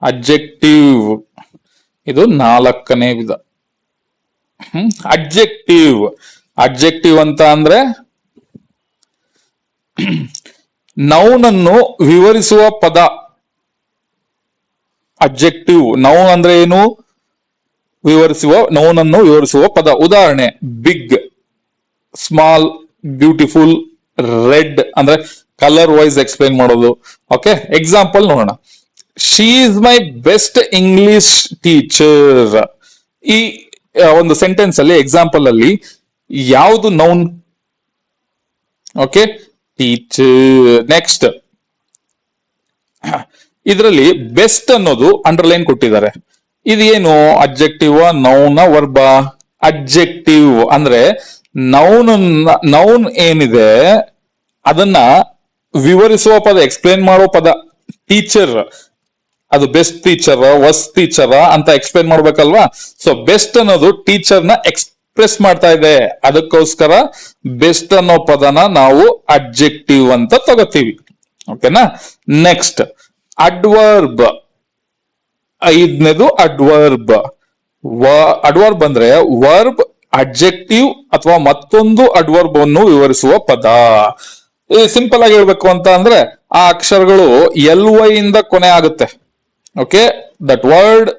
ಅಡ್ಜೆಕ್ಟಿವ್ ಇದು 4ನೇ ವಿಧ. ಅಡ್ಜೆಕ್ಟಿವ್ ಅಂತ ಅಂದ್ರೆ ನೌನ್ ಅನ್ನು ವಿವರಿಸುವ ಪದ. ಅಡ್ಜೆಕ್ಟಿವ್ ನೌನ್ ಅಂದ್ರೆ ಏನು? ನೌನ್ ಅನ್ನು ವಿವರಿಸುವ ಪದ. ಉದಾಹರಣೆ, ಬಿಗ್, ಸ್ಮಾಲ್, ಬ್ಯೂಟಿಫುಲ್, ರೆಡ್ ಅಂದ್ರೆ ಕಲರ್ ವೈಸ್ ಎಕ್ಸ್ಪ್ಲೈನ್ ಮಾಡೋದು. ಓಕೆ. ಎಕ್ಸಾಂಪಲ್ ನೋಡೋಣ. She is my best English teacher. ಈ ಒಂದು ಸೆಂಟೆನ್ಸ್ ಅಲ್ಲಿ, ಎಕ್ಸಾಂಪಲ್ ಅಲ್ಲಿ ಯಾವುದು ನೌನ್? Okay, teacher. ನೆಕ್ಸ್ಟ್, ಇದರಲ್ಲಿ ಬೆಸ್ಟ್ ಅನ್ನೋದು ಅಂಡರ್ಲೈನ್ ಕೊಟ್ಟಿದ್ದಾರೆ. ಇದು ಏನು? ಅಡ್ಜೆಕ್ಟಿವ್, ನೌನ, ವರ್ಬ? ಅಡ್ಜೆಕ್ಟಿವ್ ಅಂದ್ರೆ ನೌನ್ ಏನಿದೆ ಅದನ್ನ ವಿವರಿಸುವ ಪದ, ಎಕ್ಸ್ಪ್ಲೇನ್ ಮಾಡೋ ಪದ. ಟೀಚರ್ ಅದು ಬೆಸ್ಟ್ ಟೀಚರ್, ವರ್ಸ್ಟ್ ಟೀಚರ್ ಅಂತ ಎಕ್ಸ್ಪ್ಲೇನ್ ಮಾಡ್ಬೇಕಲ್ವಾ? ಸೊ ಬೆಸ್ಟ್ ಅನ್ನೋದು ಟೀಚರ್ ನ ಎಕ್ಸ್ಪ್ರೆಸ್ ಮಾಡ್ತಾ ಇದೆ, ಅದಕ್ಕೋಸ್ಕರ ಬೆಸ್ಟ್ ಅನ್ನೋ ಪದನ ನಾವು ಅಡ್ಜೆಕ್ಟಿವ್ ಅಂತ ತಗೋತೀವಿ. ಓಕೆನಾ? Next, adverb. 5ನೇದು ಅಡ್ವರ್ಬ್. ಅಡ್ವರ್ಬ್ ಅಂದ್ರೆ ವರ್ಬ್, ಅಡ್ಜೆಕ್ಟಿವ್ ಅಥವಾ ಮತ್ತೊಂದು ಅಡ್ವರ್ಬ್ ಅನ್ನು ವಿವರಿಸುವ ಪದ. ಸಿಂಪಲ್ ಆಗಿ ಹೇಳ್ಬೇಕು ಅಂತ ಅಂದ್ರೆ ಆ ಅಕ್ಷರಗಳು LY ಇಂದ ಕೊನೆ ಆಗುತ್ತೆ. Okay, that word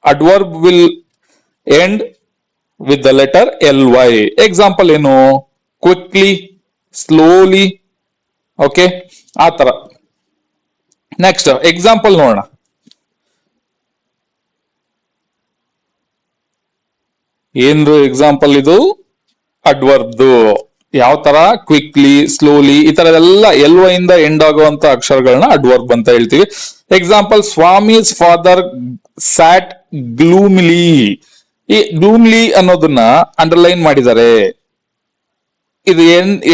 adverb will end with the letter LY. Example ಏನು? Quickly, slowly. ಓಕೆ, ಆ ತರ. ನೆಕ್ಸ್ಟ್ ಎಕ್ಸಾಂಪಲ್ ನೋಡೋಣ. ಏನು ಎಕ್ಸಾಂಪಲ್ ಇದು? ಅಡ್ವರ್ಬ್ದು. ಯಾವ ತರ? ಕ್ವಿಕ್ಲಿ, ಸ್ಲೋಲಿ, ಈ ತರದೆಲ್ಲ LY ಇಂದ ಎಂಡ್ ಆಗುವಂತ ಅಕ್ಷರಗಳನ್ನ ಅಡ್ವರ್ಬ್ ಅಂತ ಹೇಳ್ತೀವಿ. Example, Swami's father sat gloomily. ಈ ಗ್ಲೂಮ್ಲಿ ಅನ್ನೋದನ್ನ ಅಂಡರ್ಲೈನ್ ಮಾಡಿದ್ದಾರೆ. ಇದು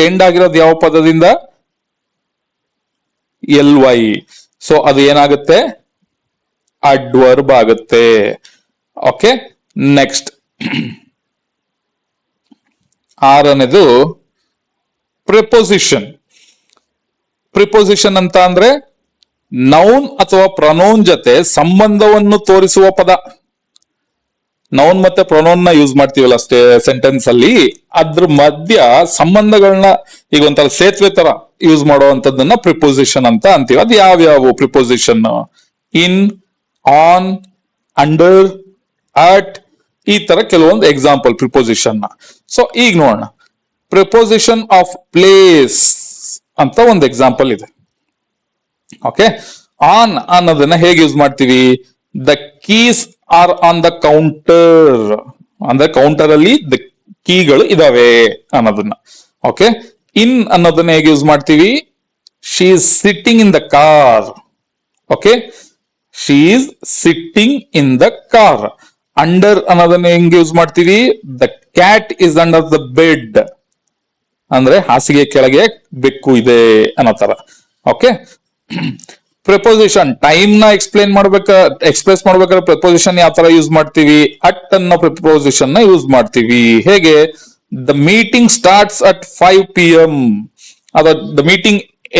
ಎಂಡ್ ಆಗಿರೋದು ಯಾವ ಪದದಿಂದ? LY. ಸೊ ಅದು ಏನಾಗುತ್ತೆ? ಅಡ್ವರ್ಬ್ ಆಗುತ್ತೆ. ಓಕೆ. ನೆಕ್ಸ್ಟ್, 6ನೇದು ಪ್ರಿಪೋಸಿಷನ್. ಪ್ರಿಪೋಸಿಷನ್ ಅಂತ ಅಂದ್ರೆ ನೌನ್ ಅಥವಾ ಪ್ರೊನೌನ್ ಜೊತೆ ಸಂಬಂಧವನ್ನು ತೋರಿಸುವ ಪದ. ನೌನ್ ಮತ್ತೆ ಪ್ರೊನೌನ್ ನ ಯೂಸ್ ಮಾಡ್ತೀವಲ್ಲ ಸೆಂಟೆನ್ಸ್ ಅಲ್ಲಿ, ಅದ್ರ ಮಧ್ಯ ಸಂಬಂಧಗಳನ್ನ ಈಗ ಒಂಥರ ಸೇತುವೆ ತರ ಯೂಸ್ ಮಾಡುವಂತದ್ದನ್ನ ಪ್ರಿಪೋಸಿಷನ್ ಅಂತ ಅಂತೀವಿ. ಅದು ಯಾವ್ಯಾವು preposition? In, on, under, at, ಈ ತರ ಕೆಲವೊಂದು ಎಕ್ಸಾಂಪಲ್ ಪ್ರಿಪೋಸಿಷನ್ ನ. ಸೊ ಈಗ ನೋಡೋಣ. ಪ್ರಿಪೋಸಿಷನ್ ಆಫ್ ಪ್ಲೇಸ್ ಅಂತ ಒಂದು ಎಕ್ಸಾಂಪಲ್ ಇದೆ. ಓಕೆ, ಆನ್ ಅನ್ನೋದನ್ನ ಹೇಗೆ ಯೂಸ್ ಮಾಡ್ತೀವಿ? The keys are on the counter, ಅಂದ್ರೆ ಕೌಂಟರ್ ಅಲ್ಲಿ ದ ಕೀಗಳು ಇದಾವೆ ಅನ್ನೋದನ್ನ. ಓಕೆ, ಇನ್ ಅನ್ನೋದನ್ನ ಹೇಗೆ ಯೂಸ್ ಮಾಡ್ತೀವಿ? She is sitting in the car. Okay, she is sitting in the car. Under ಅನ್ನೋದನ್ನ ಹೆಂಗೆ ಯೂಸ್ ಮಾಡ್ತೀವಿ? The cat is under the bed, ಅಂದ್ರೆ ಹಾಸಿಗೆ ಕೆಳಗೆ ಬೆಕ್ಕು ಇದೆ ಅನ್ನೋ ತರ. ಓಕೆ, ಪ್ರಿಪೋಸಿಷನ್ ಟೈಮ್ ನ ಎಕ್ಸ್ಪ್ರೆಸ್ ಮಾಡ್ಬೇಕಾದ್ರೆ ಪ್ರಿಪೋಸಿಷನ್ ಯಾವ ತರ ಯೂಸ್ ಮಾಡ್ತೀವಿ? ಅಟ್ ಅನ್ನೋ ಪ್ರಿಪೋಸಿಷನ್ ನ ಯೂಸ್ ಮಾಡ್ತೀವಿ. ಹೇಗೆ? The meeting starts at 5 p.m. ಅಥವಾ the meeting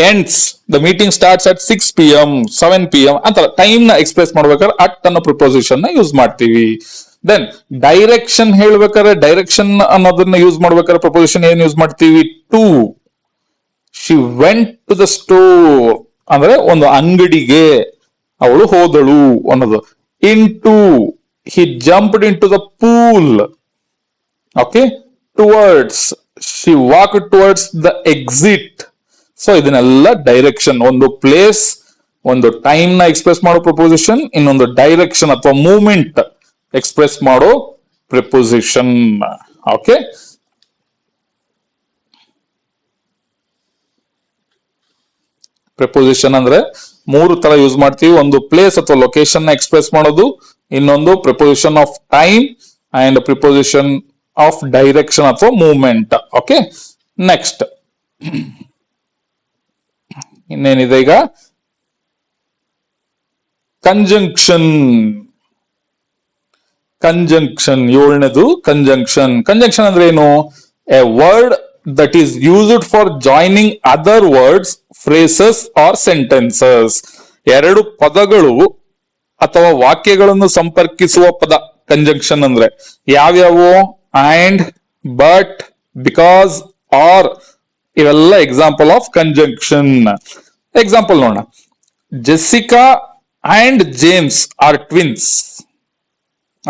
ends, the meeting starts at 6 p.m. 7 p.m. ಅಂತ ಟೈಮ್ ನ ಎಕ್ಸ್ಪ್ರೆಸ್ ಮಾಡ್ಬೇಕಾದ್ರೆ ಅಟ್ ಅನ್ನೋ ಪ್ರಿಪೋಸಿಷನ್ ನ ಯೂಸ್ ಮಾಡ್ತೀವಿ. ದೆನ್ ಡೈರೆಕ್ಷನ್ ಹೇಳ್ಬೇಕಾದ್ರೆ ಡೈರೆಕ್ಷನ್ ಅನ್ನೋದನ್ನ ಯೂಸ್ ಮಾಡ್ಬೇಕಾದ್ರೆ ಪ್ರಪೋಸಿಷನ್ ಏನ್ ಯೂಸ್ ಮಾಡ್ತೀವಿ? To. She went to the store ಅಂದ್ರೆ ಒಂದು ಅಂಗಡಿಗೆ ಅವಳು ಹೋದಳು ಅನ್ನೋದು. Into, he jumped into the pool. Okay. Towards, she walk towards the exit. So ಇದನ್ನೆಲ್ಲ ಡೈರೆಕ್ಷನ್, ಒಂದು ಪ್ಲೇಸ್, ಒಂದು ಟೈಮ್ ನ ಎಕ್ಸ್ಪ್ರೆಸ್ ಮಾಡೋ ಪ್ರಪೋಸಿಷನ್, ಇನ್ನೊಂದು ಡೈರೆಕ್ಷನ್ ಅಥವಾ ಮೂವ್ಮೆಂಟ್ ಎಕ್ಸ್ಪ್ರೆಸ್ ಮಾಡೋ ಪ್ರಿಪೋಸಿಷನ್. ಓಕೆ. ಪ್ರಿಪೋಸಿಷನ್ ಅಂದ್ರೆ ಮೂರು ತರ ಯೂಸ್ ಮಾಡ್ತೀವಿ. ಒಂದು ಪ್ಲೇಸ್ ಅಥವಾ ಲೊಕೇಶನ್ ನ ಎಕ್ಸ್ಪ್ರೆಸ್ ಮಾಡೋದು, ಇನ್ನೊಂದು preposition of time and preposition of direction ಅಥವಾ ಮೂವ್ಮೆಂಟ್. ಓಕೆ. ನೆಕ್ಸ್ಟ್ ಇನ್ನೇನಿದೆ ಈಗ? ಕಂಜಂಕ್ಷನ್. ಕಂಜಂಕ್ಷನ್ ಏಳನೇದು ಕಂಜಂಕ್ಷನ್. ಕಂಜಂಕ್ಷನ್ ಅಂದ್ರೆ ಏನು? A word that is used for joining other words, phrases or sentences. ಎರಡು ಪದಗಳು ಅಥವಾ ವಾಕ್ಯಗಳನ್ನು ಸಂಪರ್ಕಿಸುವ ಪದ ಕಂಜಂಕ್ಷನ್ ಅಂದ್ರೆ ಯಾವ್ಯಾವು? ಅಂಡ್, ಬಟ್, ಬಿಕಾಸ್, ಆರ್, ಇವೆಲ್ಲ ಎಕ್ಸಾಂಪಲ್ ಆಫ್ ಕಂಜಂಕ್ಷನ್. ಎಕ್ಸಾಂಪಲ್ ನೋಡೋಣ. Jessica and James are twins.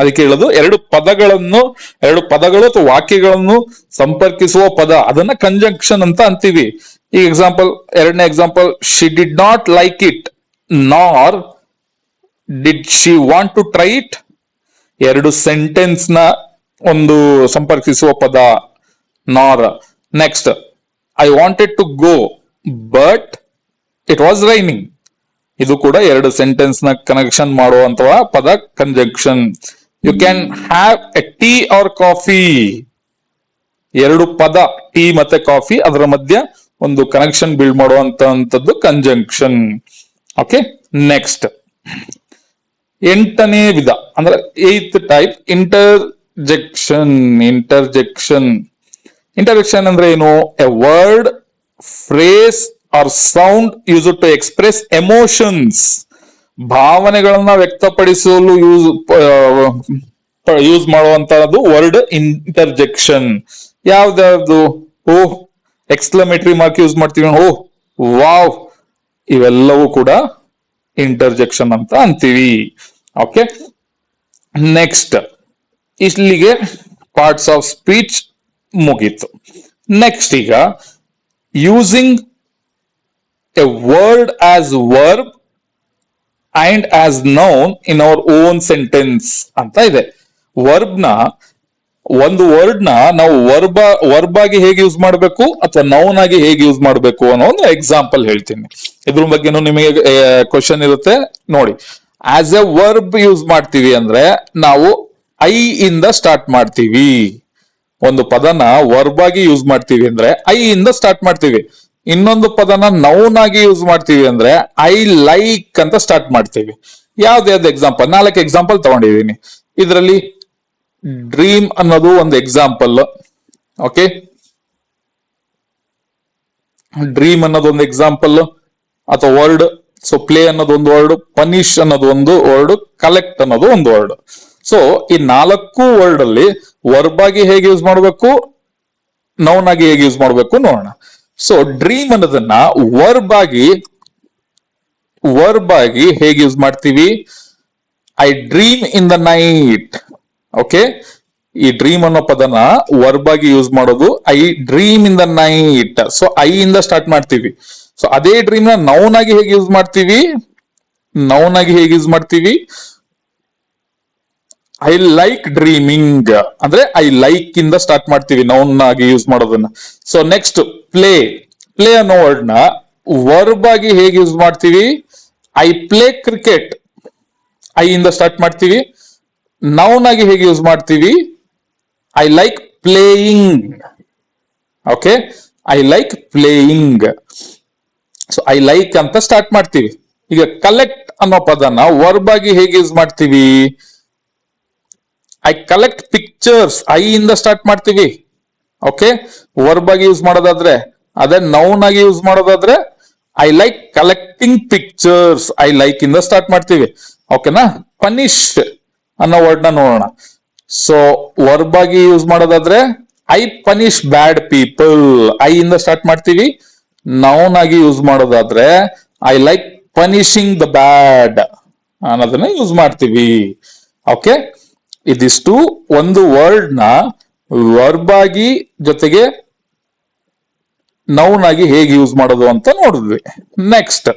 ಅದಕ್ಕೆ ಹೇಳೋದು ಎರಡು ಪದಗಳು ಅಥವಾ ವಾಕ್ಯಗಳನ್ನು ಸಂಪರ್ಕಿಸುವ ಪದ, ಅದನ್ನ ಕಂಜಂಕ್ಷನ್ ಅಂತ ಅಂತೀವಿ. ಈ ಎಕ್ಸಾಂಪಲ್, ಎರಡನೇ example, she did not like it nor did she want to try it. ಎರಡು ಸೆಂಟೆನ್ಸ್ ನ ಒಂದು ಸಂಪರ್ಕಿಸುವ ಪದ nor. Next, I wanted to go but it was raining. ಇದು ಕೂಡ ಎರಡು ಸೆಂಟೆನ್ಸ್ ನ ಕನೆಕ್ಷನ್ ಮಾಡುವಂತಹ ಪದ conjunction. You can have a tea or coffee. ಎರಡು ಪದ ಟೀ ಮತ್ತೆ ಕಾಫಿ, ಅದರ ಮಧ್ಯ ಒಂದು ಕನೆಕ್ಷನ್ ಬಿಲ್ಡ್ ಮಾಡುವಂತದ್ದು ಕಂಜಂಕ್ಷನ್. ಓಕೆ. ನೆಕ್ಸ್ಟ್ ಎಂಟನೇ ವಿಧ ಅಂದ್ರೆ ಏತ್ ಟೈಪ್, ಇಂಟರ್ಜೆಕ್ಷನ್. ಇಂಟರ್ಜೆಕ್ಷನ್ ಅಂದ್ರೆ ಏನು? A word, phrase or sound used to express emotions. ಭಾವನೆಗಳನ್ನ ವ್ಯಕ್ತಪಡಿಸಲು ಯೂಸ್ ಮಾಡುವಂತಹದ್ದು ವರ್ಡ್ ಇಂಟರ್ಜೆಕ್ಷನ್. ಯಾವ್ದಾವ್ದು? ಓಹ್, ಎಕ್ಸ್ಕ್ಲಮೇಟರಿ ಮಾರ್ಕ್ ಯೂಸ್ ಮಾಡ್ತೀವಿ. ಓಹ್, ವಾವ್, ಇವೆಲ್ಲವೂ ಕೂಡ ಇಂಟರ್ಜೆಕ್ಷನ್ ಅಂತ ಅಂತೀವಿ. ಓಕೆ. ನೆಕ್ಸ್ಟ್, ಇಲ್ಲಿಗೆ ಪಾರ್ಟ್ಸ್ ಆಫ್ ಸ್ಪೀಚ್ ಮುಗೀತು. ನೆಕ್ಸ್ಟ್ ಈಗ using a word as verb and as noun in our own sentence ಅಂತ ಇದೆ. ಒಂದು ವರ್ಡ್ ನ ನಾವು ವರ್ಬ್ ಆಗಿ ಹೇಗೆ ಯೂಸ್ ಮಾಡಬೇಕು ಅಥವಾ ನೌನ್ ಆಗಿ ಹೇಗೆ ಯೂಸ್ ಮಾಡಬೇಕು ಅನ್ನೋ ಒಂದು ಎಕ್ಸಾಂಪಲ್ ಹೇಳ್ತೀನಿ. ಇದ್ರ ಬಗ್ಗೆನೂ ನಿಮಗೆ ಕ್ವಶನ್ ಇರುತ್ತೆ ನೋಡಿ. ಆಸ್ ಎ ವರ್ಬ್ ಯೂಸ್ ಮಾಡ್ತೀವಿ ಅಂದ್ರೆ ನಾವು ಐ ಇಂದ ಸ್ಟಾರ್ಟ್ ಮಾಡ್ತೀವಿ. ಒಂದು ಪದನ ವರ್ಬ್ ಆಗಿ ಯೂಸ್ ಮಾಡ್ತೀವಿ ಅಂದ್ರೆ ಐ ಇಂದ ಸ್ಟಾರ್ಟ್ ಮಾಡ್ತೀವಿ. ಇನ್ನೊಂದು ಪದನ ನೌನ್ ಆಗಿ ಯೂಸ್ ಮಾಡ್ತೀವಿ ಅಂದ್ರೆ ಐ ಲೈಕ್ ಅಂತ ಸ್ಟಾರ್ಟ್ ಮಾಡ್ತೀವಿ. ಯಾವ್ದು ಎಕ್ಸಾಂಪಲ್? 4 ಎಕ್ಸಾಂಪಲ್ ತಗೊಂಡಿದ್ದೀನಿ. ಇದರಲ್ಲಿ ಡ್ರೀಮ್ ಅನ್ನೋದು ಒಂದು ಎಕ್ಸಾಂಪಲ್. ಓಕೆ. ಡ್ರೀಮ್ ಅನ್ನೋದು ಒಂದು ಎಕ್ಸಾಂಪಲ್ ಅಥವಾ ವರ್ಡ್. ಸೊ ಪ್ಲೇ ಅನ್ನೋದು ಒಂದು ವರ್ಡ್, ಪನಿಷ್ ಅನ್ನೋದು ಒಂದು ವರ್ಡ್, ಕಲೆಕ್ಟ್ ಅನ್ನೋದು ಒಂದು ವರ್ಡ್. ಸೊ ಈ 4 ವರ್ಡ್ ಅಲ್ಲಿ ವರ್ಬ್ ಆಗಿ ಹೇಗೆ ಯೂಸ್ ಮಾಡಬೇಕು, ನೌನ್ ಆಗಿ ಹೇಗೆ ಯೂಸ್ ಮಾಡಬೇಕು ನೋಡೋಣ. ಸೊ ಡ್ರೀಮ್ ಅನ್ನೋದನ್ನ ವರ್ಬ್ ಆಗಿ ಹೇಗೆ ಯೂಸ್ ಮಾಡ್ತೀವಿ? I dream in the night. Okay. ಈ ಡ್ರೀಮ್ ಅನ್ನೋ ಪದನ ವರ್ಬ್ ಆಗಿ ಯೂಸ್ ಮಾಡೋದು I dream in the night. So I ಇಂದ ಸ್ಟಾರ್ಟ್ ಮಾಡ್ತೀವಿ. ಸೊ ಅದೇ ಡ್ರೀಮ್ ನ ನೌನ್ ಆಗಿ ಹೇಗೆ ಯೂಸ್ ಮಾಡ್ತೀವಿ? ಐ ಲೈಕ್ ಡ್ರೀಮಿಂಗ್ ಅಂದ್ರೆ ಐ ಲೈಕ್ ಇಂದ ಸ್ಟಾರ್ಟ್ ಮಾಡ್ತೀವಿ ನೌನ್ ಆಗಿ ಯೂಸ್ ಮಾಡೋದನ್ನ. ಸೊ ನೆಕ್ಸ್ಟ್ ಪ್ಲೇ ಅನ್ನೋ ವರ್ಡ್ ನ ವರ್ಬ್ ಆಗಿ ಹೇಗೆ ಯೂಸ್ ಮಾಡ್ತೀವಿ? I play cricket. ಐ ಇಂದ ಸ್ಟಾರ್ಟ್ ಮಾಡ್ತೀವಿ. ನೌನ್ ಆಗಿ ಹೇಗೆ ಯೂಸ್ ಮಾಡ್ತೀವಿ? I like playing. Okay. I like playing. So I like ಅಂತ ಸ್ಟಾರ್ಟ್ ಮಾಡ್ತೀವಿ. ಈಗ ಕಲೆಕ್ಟ್ ಅನ್ನೋ ಪದನ ವರ್ಬ್ ಆಗಿ ಹೇಗೆ ಯೂಸ್ ಮಾಡ್ತೀವಿ? I collect pictures. ಐ ಇಂದ ಸ್ಟಾರ್ಟ್ ಮಾಡ್ತೀವಿ. ಓಕೆ, ವರ್ಬ್ ಆಗಿ ಯೂಸ್ ಮಾಡೋದಾದ್ರೆ, ಅದೇ ನೌನ್ ಆಗಿ ಯೂಸ್ ಮಾಡೋದಾದ್ರೆ I like collecting pictures. I like ಇಂದ ಸ್ಟಾರ್ಟ್ ಮಾಡ್ತೀವಿ. ಓಕೆನಾ? ಪನಿಷ್ ಅನ್ನೋ ವರ್ಡ್ ನ ನೋಡೋಣ. ಸೊ ವರ್ಬ್ ಆಗಿ ಯೂಸ್ ಮಾಡೋದಾದ್ರೆ I punish bad people. I ಇಂದ ಸ್ಟಾರ್ಟ್ ಮಾಡ್ತೀವಿ. ನೌನ್ ಆಗಿ ಯೂಸ್ ಮಾಡೋದಾದ್ರೆ I like punishing the bad ಅನ್ನೋದನ್ನ ಯೂಸ್ ಮಾಡ್ತೀವಿ. ಓಕೆ, ಇದಿಷ್ಟು ಒಂದು ವರ್ಡ್ ನ ವರ್ಬ್ ಆಗಿ ಜೊತೆಗೆ ನೌನ್ ಆಗಿ ಹೇಗೆ ಯೂಸ್ ಮಾಡೋದು ಅಂತ ನೋಡಿದ್ವಿ. ನೆಕ್ಸ್ಟ್,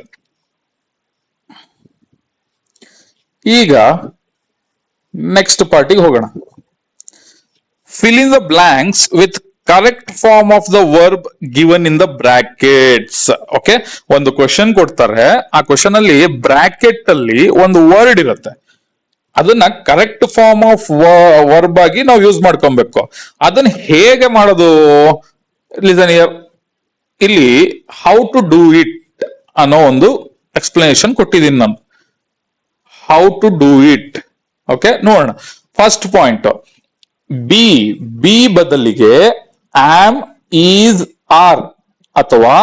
ಈಗ ನೆಕ್ಸ್ಟ್ ಪಾರ್ಟಿಗೆ ಹೋಗೋಣ. Fill in the blanks with correct form of the verb given in the brackets. Okay, ಒಂದು ಕ್ವಶನ್ ಕೊಡ್ತಾರೆ. ಆ ಕ್ವಶನ್ ಅಲ್ಲಿ ಬ್ರಾಕೆಟ್ ಅಲ್ಲಿ ಒಂದು ವರ್ಡ್ ಇರುತ್ತೆ. ಅದನ್ನ ಕರೆಕ್ಟ್ ಫಾರ್ಮ್ ಆಫ್ ವರ್ಬ್ ಆಗಿ ನಾವು ಯೂಸ್ ಮಾಡ್ಕೊಬೇಕು. ಅದನ್ನ ಹೇಗೆ ಮಾಡೋದು? Listen here. ಇಲ್ಲಿ ಹೌ ಟು ಡೂ ಇಟ್ ಅನ್ನೋ ಒಂದು ಎಕ್ಸ್ಪ್ಲನೇಷನ್ ಕೊಟ್ಟಿದ್ದೀನಿ ನಾನು. How to do it. Okay, ನೋಡೋಣ. ಫಸ್ಟ್ ಪಾಯಿಂಟ್, ಬಿ ಬದಲಿಗೆ ಆಮ್, ಈಸ್, ಆರ್ ಅಥವಾ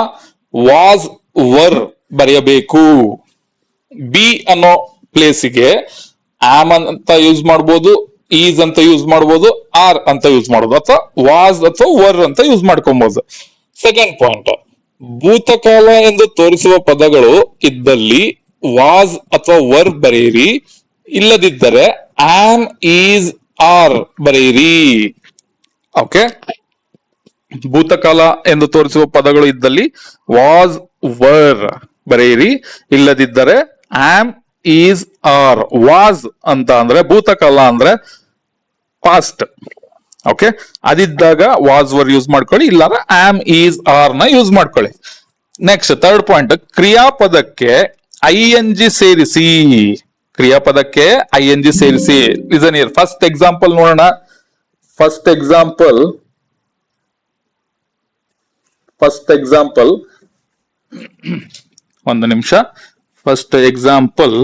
ವಾಸ್, ವರ್ ಬರೆಯಬೇಕು. ಬಿ ಅನ್ನೋ ಪ್ಲೇಸಿಗೆ ಆಮ್ ಅಂತ ಯೂಸ್ ಮಾಡ್ಬೋದು, ಈಸ್ ಅಂತ ಯೂಸ್ ಮಾಡ್ಬೋದು, ಆರ್ ಅಂತ ಯೂಸ್ ಮಾಡ್ಬೋದು, ಅಥವಾ ವಾಸ್ ಅಥವಾ ವರ್ ಅಂತ ಯೂಸ್ ಮಾಡ್ಕೊಬಹುದು. ಸೆಕೆಂಡ್ ಪಾಯಿಂಟ್, ಭೂತಕಾಲ ಎಂದು ತೋರಿಸುವ ಪದಗಳು ಇದ್ದಲ್ಲಿ ವಾಸ್ ಅಥವಾ ವರ್ ಬರೆಯಿರಿ. ಇಲ್ಲದಿದ್ದರೆ ಆಮ್, ಈಸ್, ಆರ್ ಬರೆಯಿರಿ. ಓಕೆ, ಭೂತಕಾಲ ಎಂದು ತೋರಿಸುವ ಪದಗಳು ಇದ್ದಲ್ಲಿ ವಾಸ್, ವರ್ ಬರೆಯಿರಿ. ಇಲ್ಲದಿದ್ದರೆ ಆಮ್, ಈಸ್, ಆರ್. ವಾಸ್ ಅಂತ ಅಂದ್ರೆ ಭೂತಕಾಲ ಅಂದ್ರೆ ಪಾಸ್ಟ್. ಓಕೆ, ಅದಿದ್ದಾಗ ವಾಸ್, ವರ್ ಯೂಸ್ ಮಾಡ್ಕೊಳ್ಳಿ. ಇಲ್ಲಾಂದ್ರೆ ಆಮ್, ಈಸ್, ಆರ್ ನ ಯೂಸ್ ಮಾಡ್ಕೊಳ್ಳಿ. ನೆಕ್ಸ್ಟ್ ಥರ್ಡ್ ಪಾಯಿಂಟ್, ಕ್ರಿಯಾಪದಕ್ಕೆ ING ಸೇರಿಸಿ. ಕ್ರಿಯಾಪದಕ್ಕೆ ING ಸೇರಿಸಿ. Listen here. ಫಸ್ಟ್ ಎಕ್ಸಾಂಪಲ್ ನೋಡೋಣ. ಫಸ್ಟ್ ಎಕ್ಸಾಂಪಲ್ ಒಂದು ನಿಮಿಷ. ಫಸ್ಟ್ ಎಕ್ಸಾಂಪಲ್,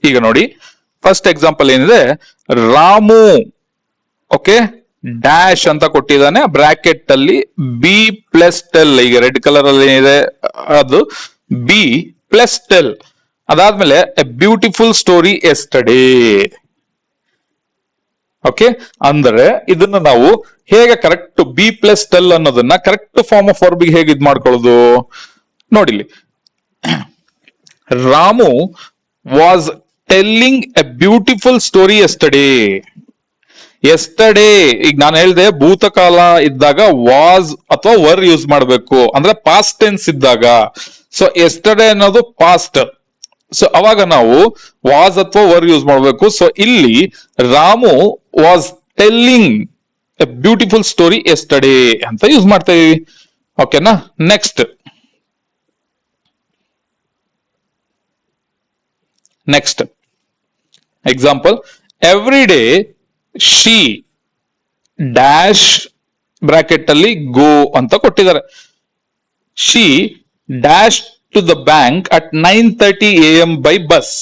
ಈಗ ನೋಡಿ. ಫಸ್ಟ್ ಎಕ್ಸಾಂಪಲ್ ಏನಿದೆ, ರಾಮು ಓಕೆ ಡ್ಯಾಶ್ ಅಂತ ಕೊಟ್ಟಿದ್ದಾನೆ. ಬ್ರಾಕೆಟ್ ಅಲ್ಲಿ ಬಿ ಪ್ಲಸ್ ಟೆಲ್, ಈಗ ರೆಡ್ ಕಲರ್ ಅಲ್ಲಿ ಏನಿದೆ ಅದು ಬಿ ಪ್ಲಸ್ ಟೆಲ್. ಅದಾದ್ಮೇಲೆ a beautiful story yesterday. Okay, ಅಂದ್ರೆ ಇದನ್ನ ನಾವು ಹೇಗೆ ಕರೆಕ್ಟ್ ಬಿ ಪ್ಲಸ್ ಟೆಲ್ ಅನ್ನೋದನ್ನ ಕರೆಕ್ಟ್ ಫಾರ್ಮ್ ಆಫ್ ವರ್ಬ್ ಹೇಗೆ ಇದ್ ಮಾಡ್ಕೊಳ್ಳೋದು ನೋಡಿಲಿ. Ramu was telling a beautiful story yesterday. Yesterday, ಈಗ ನಾನು ಹೇಳಿದೆ ಭೂತಕಾಲ ಇದ್ದಾಗ ವಾಸ್ ಅಥವಾ ವರ್ ಯೂಸ್ ಮಾಡಬೇಕು, ಅಂದ್ರೆ ಪಾಸ್ಟ್ ಟೆನ್ಸ್ ಇದ್ದಾಗ. ಸೊ ಎಸ್ಟರ್ಡೇ ಅನ್ನೋದು ಪಾಸ್ಟ್. ಸೊ ಅವಾಗ ನಾವು ವಾಸ್ ಅಥವಾ ವರ್ ಯೂಸ್ ಮಾಡಬೇಕು. ಸೊ ಇಲ್ಲಿ Ramu was telling a beautiful story yesterday ಅಂತ ಯೂಸ್ ಮಾಡ್ತಾ ಇದೀವಿ. ಓಕೆನಾ? Next example, every day she dash bracket ಅಲ್ಲಿ ಗೋ ಅಂತ ಕೊಟ್ಟಿದ್ದಾರೆ. She dash to the bank at 9:30 AM by bus.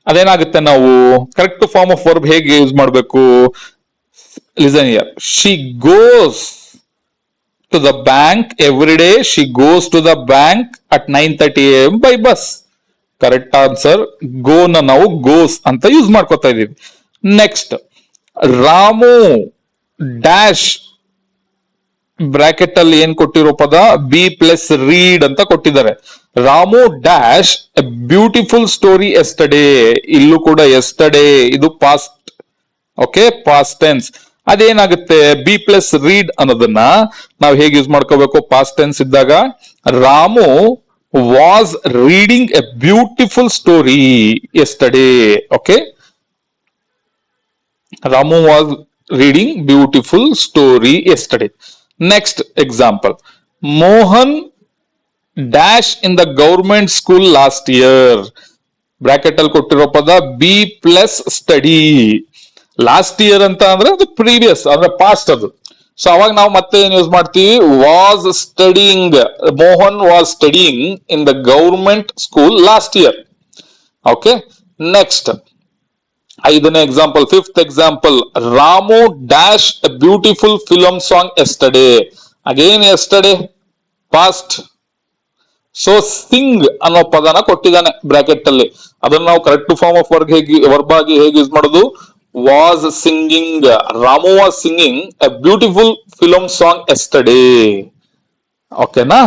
ಅದೇನಾಗುತ್ತೆ, ನಾವು ಕರೆಕ್ಟ್ ಫಾರ್ಮ್ ಆಫ್ ವರ್ಬ್ ಹೇಗೆ ಯೂಸ್ ಮಾಡಬೇಕು? Listen here. She goes to the bank every day. She goes to the bank at 9:30 AM by bus. Correct answer. Go ನ ನಾವು goes ಅಂತ use ಮಾಡ್ಕೊತಾ ಇದೀವಿ. Next, Ramu dash bracket ಅಲ್ಲಿ ಏನ್ ಕೊಟ್ಟಿರೋ ಪದ ಬಿ ಪ್ಲಸ್ ರೀಡ್ ಅಂತ ಕೊಟ್ಟಿದ್ದಾರೆ. Ramu dash a beautiful story yesterday. ಇಲ್ಲೂ ಕೂಡ ಎಸ್ಟರ್ಡೇ ಇದು ಪಾಸ್ಟ್. Okay, past tense. ಅದೇನಾಗುತ್ತೆ, ಬಿ ಪ್ಲಸ್ ರೀಡ್ ಅನ್ನೋದನ್ನ ನಾವು ಹೇಗೆ ಯೂಸ್ ಮಾಡ್ಕೋಬೇಕು? ಪಾಸ್ಟ್ ಟೆನ್ಸ್ ಇದ್ದಾಗ Ramu was reading A beautiful story yesterday. Okay, Ramu was reading beautiful story yesterday. Next example, Mohan dash in the government school last year. Bracket ಅಲ್ಲಿ ಕೊಟ್ಟಿರೋ ಪದ B plus study. Last year ಅಂತ ಅಂದ್ರೆ ಅದು previous ಅಂದ್ರೆ past ಅದು. So ಅವಾಗ ನಾವು ಮತ್ತೆ ಏನ್ ಯೂಸ್ ಮಾಡ್ತೀವಿ? Was studying. Mohan was studying in the government school last year. Okay, next ಐದನೇ example, fifth example, Ramu dash a beautiful film song yesterday. Again yesterday past. So sing ಅನ್ನೋ ಪದನ ಕೊಟ್ಟಿದ್ದಾನೆ ಬ್ರಾಕೆಟ್ ಅಲ್ಲಿ. ಅದನ್ನ ನಾವು ಕರೆಕ್ಟ್ ಫಾರ್ಮ್ ಆಫ್ ವರ್ಬ್ ಆಗಿ ಹೇಗೆ use ಮಾಡೋದು? Was singing, Ramu was singing A beautiful film song yesterday. ಓಕೆನಾ?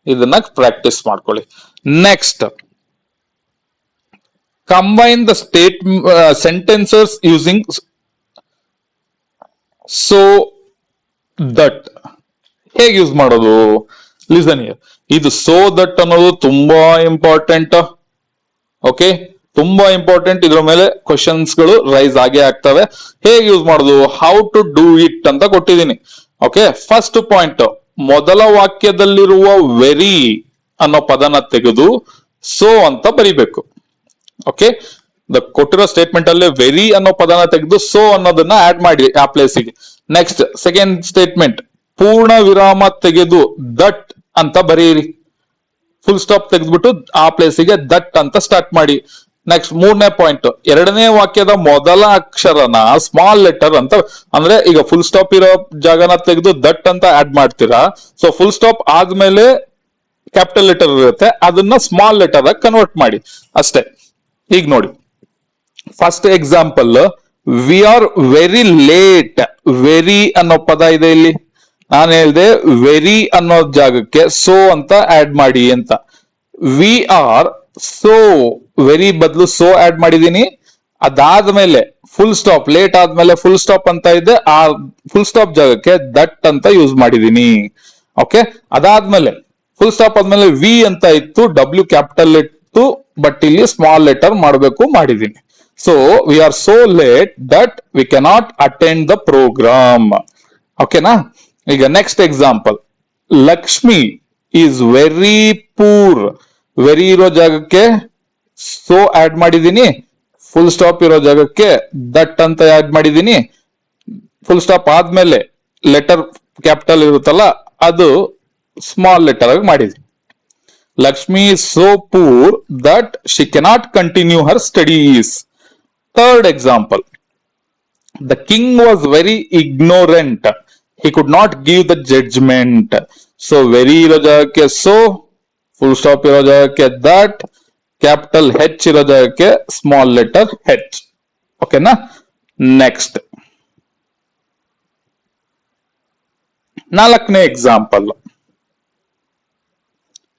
ಇದನ್ನ ಪ್ರಾಕ್ಟೀಸ್ ಮಾಡ್ಕೊಳ್ಳಿ. Next, combine the sentences using so that. ಹೇಗೆ ಯೂಸ್ ಮಾಡೋದು? Listen here. ಇದು ಸೋ ದಟ್ ಅನ್ನೋದು ತುಂಬಾ ಇಂಪಾರ್ಟೆಂಟ್. ಓಕೆ, ತುಂಬಾ ಇಂಪಾರ್ಟೆಂಟ್. ಇದ್ರ ಮೇಲೆ ಕ್ವಶನ್ಸ್ ಗಳು ರೈಸ್ ಆಗೇ ಆಗ್ತವೆ. ಹೇಗೆ ಯೂಸ್ ಮಾಡೋದು? ಹೌ ಟು ಡೂ ಇಟ್ ಅಂತ ಕೊಟ್ಟಿದ್ದೀನಿ. ಓಕೆ, ಫಸ್ಟ್ ಪಾಯಿಂಟ್, ಮೊದಲ ವಾಕ್ಯದಲ್ಲಿರುವ ವೆರಿ ಅನ್ನೋ ಪದನ ತೆಗೆದು ಸೋ ಅಂತ ಬರಿಬೇಕು. ಓಕೆ, ಕೊಟ್ಟಿರೋ ಸ್ಟೇಟ್ಮೆಂಟ್ ಅಲ್ಲಿ ವೆರಿ ಅನ್ನೋ ಪದನ ತೆಗೆದು ಸೋ ಅನ್ನೋದನ್ನ ಆಡ್ ಮಾಡಿ ಆ ಪ್ಲೇಸಿಗೆ. ನೆಕ್ಸ್ಟ್ ಸೆಕೆಂಡ್ ಸ್ಟೇಟ್ಮೆಂಟ್, ಪೂರ್ಣ ವಿರಾಮ ತೆಗೆದು ದಟ್ ಅಂತ ಬರೀರಿ. ಫುಲ್ ಸ್ಟಾಪ್ ತೆಗೆದ್ಬಿಟ್ಟು ಆ ಪ್ಲೇಸಿಗೆ ದಟ್ ಅಂತ ಸ್ಟಾರ್ಟ್ ಮಾಡಿ. ನೆಕ್ಸ್ಟ್ ಮೂರನೇ ಪಾಯಿಂಟ್, ಎರಡನೇ ವಾಕ್ಯದ ಮೊದಲ ಅಕ್ಷರನ ಸ್ಮಾಲ್ ಲೆಟರ್ ಅಂತ, ಅಂದ್ರೆ ಈಗ ಫುಲ್ ಸ್ಟಾಪ್ ಇರೋ ಜಾಗನ ತೆಗೆದು ದಟ್ ಅಂತ ಆಡ್ ಮಾಡ್ತೀರಾ. ಸೊ ಫುಲ್ ಸ್ಟಾಪ್ ಆದ್ಮೇಲೆ ಕ್ಯಾಪಿಟಲ್ ಲೆಟರ್ ಇರುತ್ತೆ, ಅದನ್ನ ಸ್ಮಾಲ್ ಲೆಟರ್ ಆಗಿ ಕನ್ವರ್ಟ್ ಮಾಡಿ ಅಷ್ಟೇ. ಈಗ ನೋಡಿ, first example, we are very late. Very ಅನ್ನೋ ಪದ ಇದೆ ಇಲ್ಲಿ. ನಾನು ಹೇಳ್ದೆ ವೆರಿ ಅನ್ನೋ ಜಾಗಕ್ಕೆ ಸೋ ಅಂತ ಆಡ್ ಮಾಡಿ ಅಂತ. ವಿ ಆರ್ ಸೋ, ವೆರಿ ಬದಲು ಸೋ ಆಡ್ ಮಾಡಿದೀನಿ. ಅದಾದ್ಮೇಲೆ ಫುಲ್ ಸ್ಟಾಪ್, ಲೇಟ್ ಆದ್ಮೇಲೆ ಫುಲ್ ಸ್ಟಾಪ್ ಅಂತ ಇದೆ, ಆ ಫುಲ್ ಸ್ಟಾಪ್ ಜಾಗಕ್ಕೆ ದಟ್ ಅಂತ ಯೂಸ್ ಮಾಡಿದೀನಿ. ಓಕೆ, ಅದಾದ್ಮೇಲೆ ಫುಲ್ ಸ್ಟಾಪ್ ಆದ್ಮೇಲೆ ವಿ ಅಂತ ಇತ್ತು, ಡಬ್ಲ್ಯೂ ಕ್ಯಾಪಿಟಲ್ ಇತ್ತು, ಬಟ್ ಇಲ್ಲಿ ಸ್ಮಾಲ್ ಲೆಟರ್ ಮಾಡಬೇಕು, ಮಾಡಿದೀನಿ. So we are so late that we cannot attend the programme. ಓಕೆನಾ? ಈಗ next example, Lakshmi is very poor. Very ಇರೋ ಜಾಗಕ್ಕೆ ಸೋ ಆಡ್ ಮಾಡಿದೀನಿ, ಫುಲ್ ಸ್ಟಾಪ್ ಇರೋ ಜಾಗಕ್ಕೆ ದಟ್ ಅಂತ ಆಡ್ ಮಾಡಿದೀನಿ. ಫುಲ್ ಸ್ಟಾಪ್ ಆದ್ಮೇಲೆ ಲೆಟರ್ ಕ್ಯಾಪಿಟಲ್ ಇರುತ್ತಲ್ಲ, ಅದು ಸ್ಮಾಲ್ ಲೆಟರ್ ಆಗಿ ಮಾಡಿದೀನಿ. Lakshmi is so poor that she cannot continue her studies. Third example, the king was very ignorant. He could not give the judgment. So very ಇರೋ ಜಾಗಕ್ಕೆ so, full stop ಇರೋ ಜಾಗಕ್ಕೆ that, capital H ಇರೋ ಜಾಗಕ್ಕೆ small letter h. ಓಕೆನಾ? Next ನಾಲ್ಕನೇ example,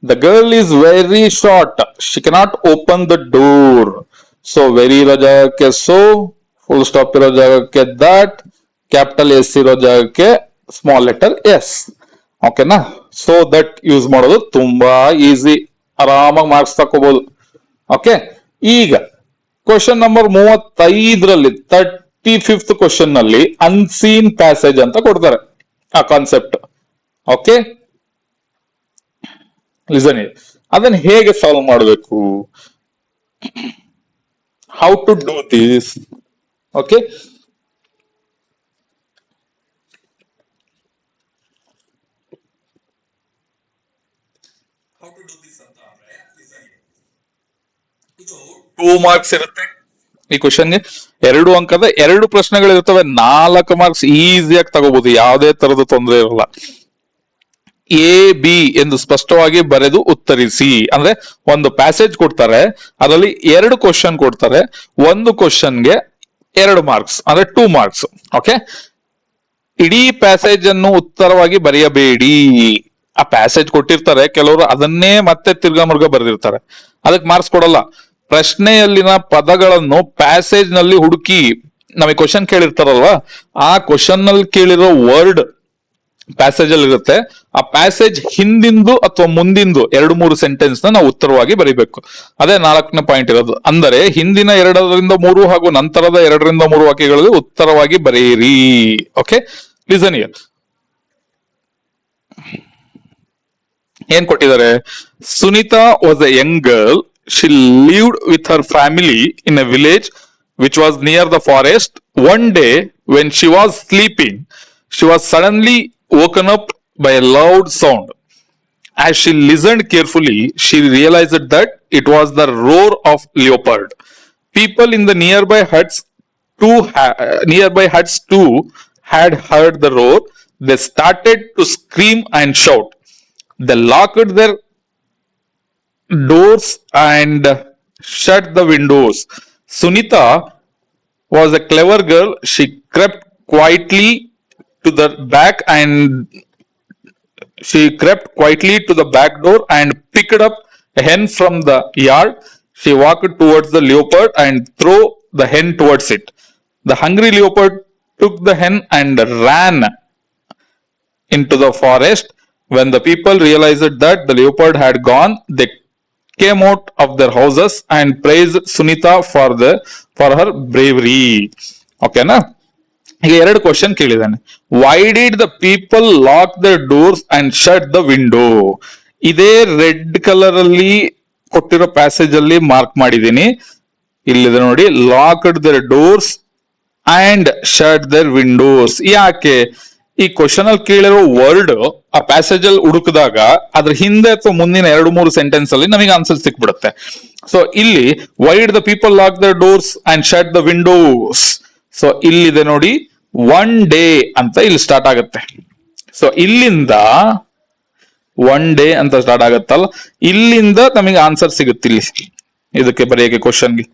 the girl is very short. She cannot open the door. So very ಇರೋ ಜಾಗಕ್ಕೆ so, full stop ಇರೋ ಜಾಗಕ್ಕೆ that, ಕ್ಯಾಪಿಟಲ್ ಎಸ್ ಇರೋ ಜಾಗಕ್ಕೆ ಸ್ಮಾಲ್ ಲೆಟರ್ ಎಸ್. ಓಕೆನಾ? ಸೊ ದಟ್ ಯೂಸ್ ಮಾಡೋದು ತುಂಬಾ ಈಸಿ, ಆರಾಮಾಗಿ ಮಾರ್ಕ್ಸ್ ತಕೋಬಹುದು. ಓಕೆ, ಈಗ ಕ್ವಶನ್ ನಂಬರ್ 35ರಲ್ಲಿ 35th ಕ್ವಶನ್ ನಲ್ಲಿ ಅನ್ಸೀನ್ ಪ್ಯಾಸೇಜ್ ಅಂತ ಕೊಡ್ತಾರೆ ಆ ಕಾನ್ಸೆಪ್ಟ್. ಓಕೆ, ಲಿಸನ್, ಅದನ್ನ ಹೇಗೆ ಸಾಲ್ವ್ ಮಾಡಬೇಕು? How to do this? Okay, ಇದು 2 ಮಾರ್ಕ್ಸ್ ಇರುತ್ತೆ ಈ ಕ್ವಶನ್ಗೆ. 2 ಅಂಕದ 2 ಪ್ರಶ್ನೆಗಳು ಇರ್ತವೆ. 4 ಮಾರ್ಕ್ಸ್ ಈಸಿಯಾಗಿ ತಗೋಬಹುದು, ಯಾವುದೇ ತರದ ತೊಂದರೆ ಇರಲ್ಲ. ಎ ಬಿ ಎಂದು ಸ್ಪಷ್ಟವಾಗಿ ಬರೆದು ಉತ್ತರಿಸಿ. ಅಂದ್ರೆ ಒಂದು ಪ್ಯಾಸೇಜ್ ಕೊಡ್ತಾರೆ, ಅದರಲ್ಲಿ 2 ಕ್ವಶನ್ ಕೊಡ್ತಾರೆ. ಒಂದು ಕ್ವಶನ್ಗೆ 2 ಮಾರ್ಕ್ಸ್, ಅಂದ್ರೆ 2 ಮಾರ್ಕ್ಸ್. ಓಕೆ, ಇಡೀ ಪ್ಯಾಸೇಜ್ ಅನ್ನು ಉತ್ತರವಾಗಿ ಬರೆಯಬೇಡಿ. ಆ ಪ್ಯಾಸೇಜ್ ಕೊಟ್ಟಿರ್ತಾರೆ, ಕೆಲವರು ಅದನ್ನೇ ಮತ್ತೆ ತಿರ್ಗಾ ಮುರ್ಗ ಬರೆದಿರ್ತಾರೆ, ಅದಕ್ಕೆ ಮಾರ್ಕ್ಸ್ ಕೊಡಲ್ಲ. ಪ್ರಶ್ನೆಯಲ್ಲಿನ ಪದಗಳನ್ನು ಪ್ಯಾಸೇಜ್ ನಲ್ಲಿ ಹುಡುಕಿ, ನಮಗೆ ಕ್ವಶನ್ ಕೇಳಿರ್ತಾರಲ್ವಾ, ಆ ಕ್ವಶನ್ ನಲ್ಲಿ ಕೇಳಿರೋ ವರ್ಡ್ ಪ್ಯಾಸೇಜ್ ಅಲ್ಲಿ ಇರುತ್ತೆ. ಆ ಪ್ಯಾಸೇಜ್ ಹಿಂದಿಂದು ಅಥವಾ ಮುಂದಿಂದು 2-3 ಸೆಂಟೆನ್ಸ್ ನಾವು ಉತ್ತರವಾಗಿ ಬರೀಬೇಕು. ಅದೇ 4ನೇ ಪಾಯಿಂಟ್ ಇರೋದು. ಅಂದರೆ ಹಿಂದಿನ 2-3 ಹಾಗೂ ನಂತರದ 2-3 ವಾಕ್ಯಗಳಲ್ಲಿ ಉತ್ತರವಾಗಿ ಬರೆಯಿರಿ. Okay, listen here. ಏನ್ ಕೊಟ್ಟಿದ್ದಾರೆ? Sunita was A Young girl. She lived with her family in a village which was near the forest. One day when she was sleeping, she was suddenly woken up by a loud sound. As she listened carefully, she realized that it was the roar of leopard. People in the nearby huts too had heard the roar. They started to scream and shout. They locked their doors and shut the windows. Sunita was a clever girl. She crept quietly to the back and she crept quietly to the back door and picked up a hen from the yard. She walked towards the leopard and threw the hen towards it. The hungry leopard took the hen and ran into the forest. When the people realized that the leopard had gone, they came out of their houses and praised Sunita for her bravery. ಓಕೆನಾ? ಈಗ ಎರಡು question ಕೇಳಿದಾನೆ. Why did the people lock the doors and shut the window? ಇದೇ red colour ಅಲ್ಲಿ ಕೊಟ್ಟಿರೋ passage ಅಲ್ಲಿ mark ಮಾಡಿದೀನಿ. ಇಲ್ಲಿದೆ ನೋಡಿ, locked their doors and shut their windows. ಯಾಕೆ? ಈ ಕ್ವಶನ್ ಅಲ್ಲಿ ಕೇಳಿರೋ ವರ್ಡ್ ಆ ಪ್ಯಾಸೇಜ್ ಅಲ್ಲಿ ಹುಡುಕಿದಾಗ ಅದ್ರ ಹಿಂದೆ ಅಥವಾ ಮುಂದಿನ 2-3 ಸೆಂಟೆನ್ಸ್ ಅಲ್ಲಿ ನಮಗೆ ಆನ್ಸರ್ ಸಿಕ್ಬಿಡುತ್ತೆ. ಸೊ ಇಲ್ಲಿ Y did the people lock the doors and shut the Windows. So ಇಲ್ಲಿದೆ ನೋಡಿ, ಒನ್ ಡೇ ಅಂತ ಇಲ್ಲಿ ಸ್ಟಾರ್ಟ್ ಆಗುತ್ತೆ. ಸೊ ಇಲ್ಲಿಂದ ಒನ್ ಡೇ ಅಂತ ಸ್ಟಾರ್ಟ್ ಆಗುತ್ತಲ್ಲ, ಇಲ್ಲಿಂದ ನಮಗೆ ಆನ್ಸರ್ ಸಿಗುತ್ತೆ ಇಲ್ಲಿ ಇದಕ್ಕೆ ಬರೆಯಕ್ಕೆ ಕ್ವಶನ್ಗೆ.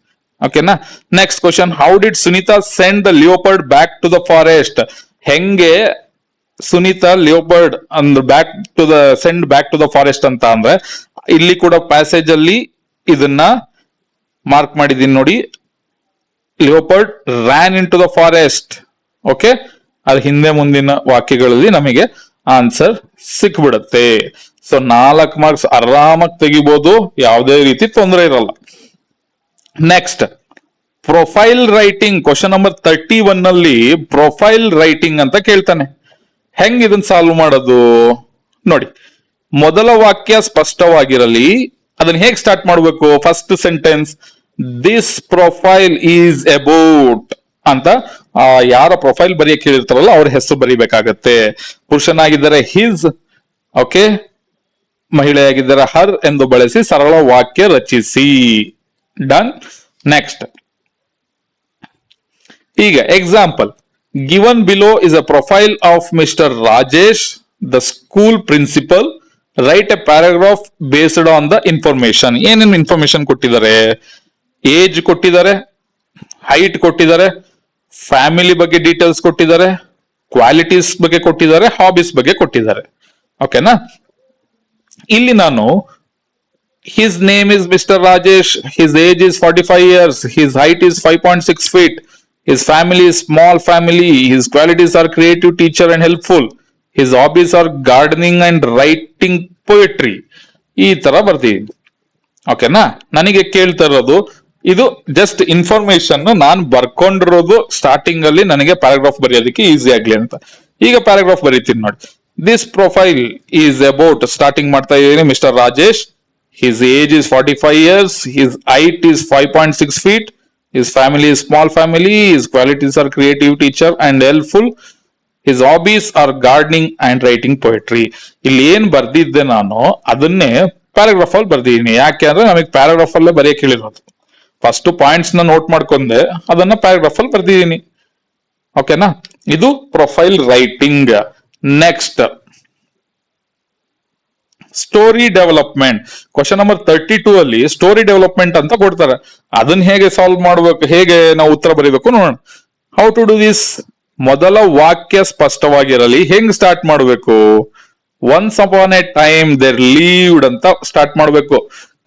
ಓಕೆನಾ? Next question, how did Sunita send the leopard back to the forest? ಹೆಂಗೆ ಸುನೀತಾ ಲಿಯೋಪರ್ಡ್ ಅಂದ್ರೆ send back to the forest ಅಂತ ಅಂದ್ರೆ ಇಲ್ಲಿ ಕೂಡ ಪ್ಯಾಸೇಜ್ ಅಲ್ಲಿ ಇದನ್ನ ಮಾರ್ಕ್ ಮಾಡಿದೀನಿ ನೋಡಿ, leopard ran into the forest. Okay, ಅದ್ರ ಹಿಂದೆ ಮುಂದಿನ ವಾಕ್ಯಗಳಲ್ಲಿ ನಮಗೆ ಆನ್ಸರ್ ಸಿಕ್ಬಿಡುತ್ತೆ. ಸೊ 4 ಮಾರ್ಕ್ಸ್ ಆರಾಮಾಗಿ ತೆಗಿಬಹುದು, ಯಾವುದೇ ರೀತಿ ತೊಂದರೆ ಇರಲ್ಲ. Next, profile writing. Question number 31 ಅಲ್ಲಿ ಪ್ರೊಫೈಲ್ ರೈಟಿಂಗ್ ಅಂತ ಕೇಳ್ತಾನೆ. ಹೆಂಗ್ ಇದನ್ನ ಸಾಲ್ವ್ ಮಾಡೋದು ನೋಡಿ. ಮೊದಲ ವಾಕ್ಯ ಸ್ಪಷ್ಟವಾಗಿರಲಿ, ಅದನ್ನ ಹೇಗ್ ಸ್ಟಾರ್ಟ್ ಮಾಡಬೇಕು? First sentence, this profile is about ಅಂತ ಯಾರ ಪ್ರೊಫೈಲ್ ಬರೆಯಕ್ಕೆ ಹೇಳಿರ್ತಾರಲ್ಲ ಅವ್ರ ಹೆಸರು ಬರಿಬೇಕಾಗತ್ತೆ. ಪುರುಷನಾಗಿದ್ದರೆ ಹಿಸ್, ಓಕೆ, ಮಹಿಳೆಯಾಗಿದ್ದರೆ ಹರ್ ಎಂದು ಬಳಸಿ ಸರಳ ವಾಕ್ಯ ರಚಿಸಿ. ಡನ್. ನೆಕ್ಸ್ಟ್, ಈಗ example, given below is a profile of Mr. Rajesh, the school principal. Write a paragraph based on the information. ಏನೇನು ಇನ್ಫಾರ್ಮೇಶನ್ ಕೊಟ್ಟಿದ್ದಾರೆ? ಏಜ್ ಕೊಟ್ಟಿದ್ದಾರೆ, ಹೈಟ್ ಕೊಟ್ಟಿದ್ದಾರೆ, ಫ್ಯಾಮಿಲಿ ಬಗ್ಗೆ ಡೀಟೇಲ್ಸ್ ಕೊಟ್ಟಿದ್ದಾರೆ, ಕ್ವಾಲಿಟೀಸ್ ಬಗ್ಗೆ ಕೊಟ್ಟಿದ್ದಾರೆ, ಹಾಬೀಸ್ ಬಗ್ಗೆ ಕೊಟ್ಟಿದ್ದಾರೆ. ಓಕೆನಾ? ಇಲ್ಲಿ ನಾನು his name is Mr. Rajesh, his age is 45 years, his height is 5.6 feet, his family is small family, his qualities are creative, teacher and helpful, his hobbies are gardening and writing poetry. ಈ ತರ ಬರ್ತೀವಿ. ಓಕೆನಾ? ನನಗೆ ಕೇಳ್ತಾ ಇರೋದು ಇದು just information ನಾನು ಬರ್ಕೊಂಡಿರೋದು starting ಅಲ್ಲಿ ನನಗೆ ಪ್ಯಾರಾಗ್ರಾಫ್ ಬರೆಯೋದಕ್ಕೆ ಈಸಿ ಆಗ್ಲಿ ಅಂತ. ಈಗ ಪ್ಯಾರಾಗ್ರಾಫ್ ಬರೀತೀನಿ ನೋಡಿ. This profile is about, starting ಮಾಡ್ತಾ ಇದ್ದೀನಿ, mister Rajesh. His age is 45 years, his height is 5.6 feet, his family is small family, his qualities are creative, teacher and helpful, his hobbies are gardening and writing poetry. ಇಲ್ಲಿ ಏನ್ ಬರ್ದಿದ್ದೆ ನಾನು ಅದನ್ನೇ paragraph ಅಲ್ಲಿ ಬರ್ದಿದ್ದೀನಿ. ಯಾಕೆ ಅಂದ್ರೆ ನಮಗೆ ಪ್ಯಾರಾಗ್ರಾಫ್ ಅಲ್ಲೇ ಬರೆಯಕ್ಕೆ ಹೇಳಿರೋದು. ಫಸ್ಟ್ ಪಾಯಿಂಟ್ಸ್ ನ ನೋಟ್ ಮಾಡ್ಕೊಂಡೆ, ಅದನ್ನ ಪ್ಯಾರಾಗ್ರಾಫ್ ಅಲ್ಲಿ ಬರ್ದಿದ್ದೀನಿ. ಓಕೆನಾ? ಇದು profile writing. Next, story development. Question number 32 ಅಲ್ಲಿ ಸ್ಟೋರಿ ಡೆವಲಪ್ಮೆಂಟ್ ಅಂತ ಕೊಡ್ತಾರೆ. ಅದನ್ನ ಹೇಗೆ ಸಾಲ್ವ್ ಮಾಡ್ಬೇಕು, ಹೇಗೆ ನಾವು ಉತ್ತರ ಬರೀಬೇಕು ನೋಡೋಣ. How to do this? ಮೊದಲ ವಾಕ್ಯ ಸ್ಪಷ್ಟವಾಗಿರಲಿ. ಹೆಂಗ್ ಸ್ಟಾರ್ಟ್ ಮಾಡಬೇಕು? Once upon a time there lived ಅಂತ ಸ್ಟಾರ್ಟ್ ಮಾಡಬೇಕು.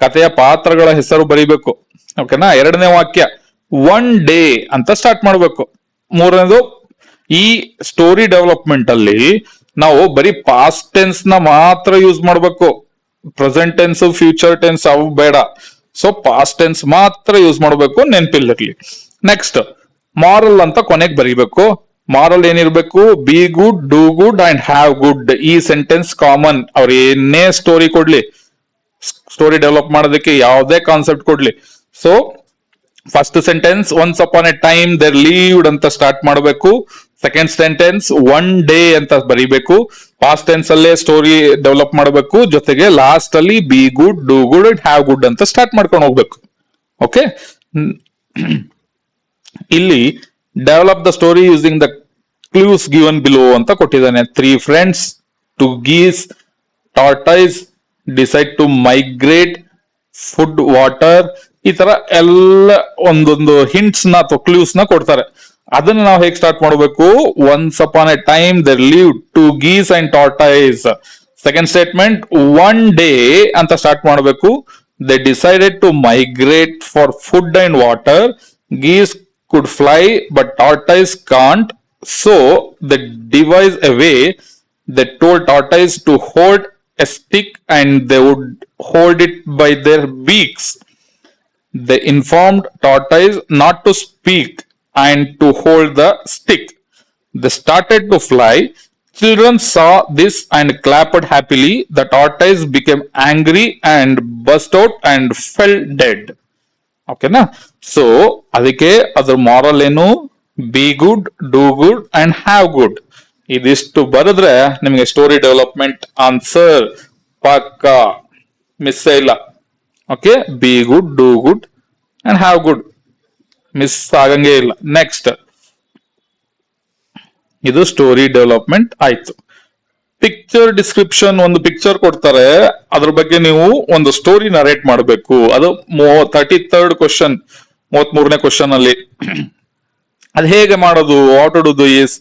ಕಥೆಯ ಪಾತ್ರಗಳ ಹೆಸರು ಬರೀಬೇಕು. ಓಕೆನಾ? ಎರಡನೇ ವಾಕ್ಯ ಒನ್ ಡೇ ಅಂತ ಸ್ಟಾರ್ಟ್ ಮಾಡಬೇಕು. ಮೂರನೇದು, ಈ ಸ್ಟೋರಿ ಡೆವಲಪ್ಮೆಂಟ್ ಅಲ್ಲಿ ನಾವು ಬರೀ ಪಾಸ್ಟ್ ಟೆನ್ಸ್ ನ ಮಾತ್ರ ಯೂಸ್ ಮಾಡಬೇಕು. ಪ್ರೆಸೆಂಟ್ ಟೆನ್ಸ್, ಫ್ಯೂಚರ್ ಟೆನ್ಸ್ ಅವು ಬೇಡ. ಸೊ ಪಾಸ್ಟ್ ಟೆನ್ಸ್ ಮಾತ್ರ ಯೂಸ್ ಮಾಡಬೇಕು, ನೆನಪಿಲ್ಲಿರ್ಲಿ. ನೆಕ್ಸ್ಟ್, ಮಾರಲ್ ಅಂತ ಕೊನೆಗೆ ಬರೀಬೇಕು. ಮಾರಲ್ ಏನಿರ್ಬೇಕು? Be good, do good and have good. ಈ ಸೆಂಟೆನ್ಸ್ ಕಾಮನ್. ಅವ್ರು ಏನೇ ಸ್ಟೋರಿ ಕೊಡ್ಲಿ, ಸ್ಟೋರಿ ಡೆವಲಪ್ ಮಾಡೋದಕ್ಕೆ ಯಾವುದೇ ಕಾನ್ಸೆಪ್ಟ್ ಕೊಡ್ಲಿ. So first sentence once upon a time there lived ಅಂತ ಸ್ಟಾರ್ಟ್ ಮಾಡಬೇಕು. ಸೆಕೆಂಡ್ ಸೆಂಟೆನ್ಸ್ ಒನ್ ಡೇ ಅಂತ ಬರೀಬೇಕು. ಪಾಸ್ಟ್ ಟೆನ್ಸ್ ಅಲ್ಲೇ ಸ್ಟೋರಿ ಡೆವಲಪ್ ಮಾಡಬೇಕು. ಜೊತೆಗೆ ಲಾಸ್ಟ್ ಅಲ್ಲಿ be good, do good and have good ಅಂತ ಸ್ಟಾರ್ಟ್ ಮಾಡ್ಕೊಂಡು ಹೋಗ್ಬೇಕು. ಓಕೆ, ಇಲ್ಲಿ develop the story using the clues given below ಅಂತ ಕೊಟ್ಟಿದ್ದಾನೆ. 3 friends, 2 geese, tortoise, decide to migrate, food, water, ಈ ತರ ಎಲ್ಲ ಒಂದೊಂದು ಹಿಂಟ್ಸ್ ನ ಅಥವಾ ಕ್ಲೂಸ್ ನ ಕೊಡ್ತಾರೆ. ಅದನ್ನ ನಾವು ಹೇಗೆ ಸ್ಟಾರ್ಟ್ ಮಾಡಬೇಕು? Once upon a time there live 2 geese and tortoise. Second statement one day ಅಂತ ಸ್ಟಾರ್ಟ್ ಮಾಡಬೇಕು. They decided to migrate for food and water. Geese could fly but tortoise can't, so they devised a way. They told tortoise to hold a stick and they would hold it by their beaks. They informed tortoise not to speak and to hold the stick. They started to fly. Children saw this and clapped happily. The tortoise became angry and burst out and fell dead. ಓಕೆನಾ? So ಅದಕ್ಕೆ ಅದ್ರ moral ಏನು? Be good, do good and have good. ಇದಿಷ್ಟು ಬರೆದ್ರೆ ನಿಮಗೆ story development answer ಪಕ್ಕ, miss ಇಲ್ಲ. Okay, be good, do good and have good, miss ಆಗಂಗೆ ಇಲ್ಲ. ನೆಕ್ಸ್ಟ್, ಇದು ಸ್ಟೋರಿ ಡೆವಲಪ್ಮೆಂಟ್ ಆಯ್ತು. ಪಿಕ್ಚರ್ ಡಿಸ್ಕ್ರಿಪ್ಷನ್, ಒಂದು ಪಿಕ್ಚರ್ ಕೊಡ್ತಾರೆ, ಅದ್ರ ಬಗ್ಗೆ ನೀವು ಒಂದು ಸ್ಟೋರಿ ನರೇಟ್ ಮಾಡಬೇಕು. ಅದು 33rd ಕ್ವಶನ್, 33ನೇ ಕ್ವಶನ್ ಅಲ್ಲಿ. ಅದು ಹೇಗೆ ಮಾಡೋದು? ವಾಟ್ ಟು ಡು ಈಸ್,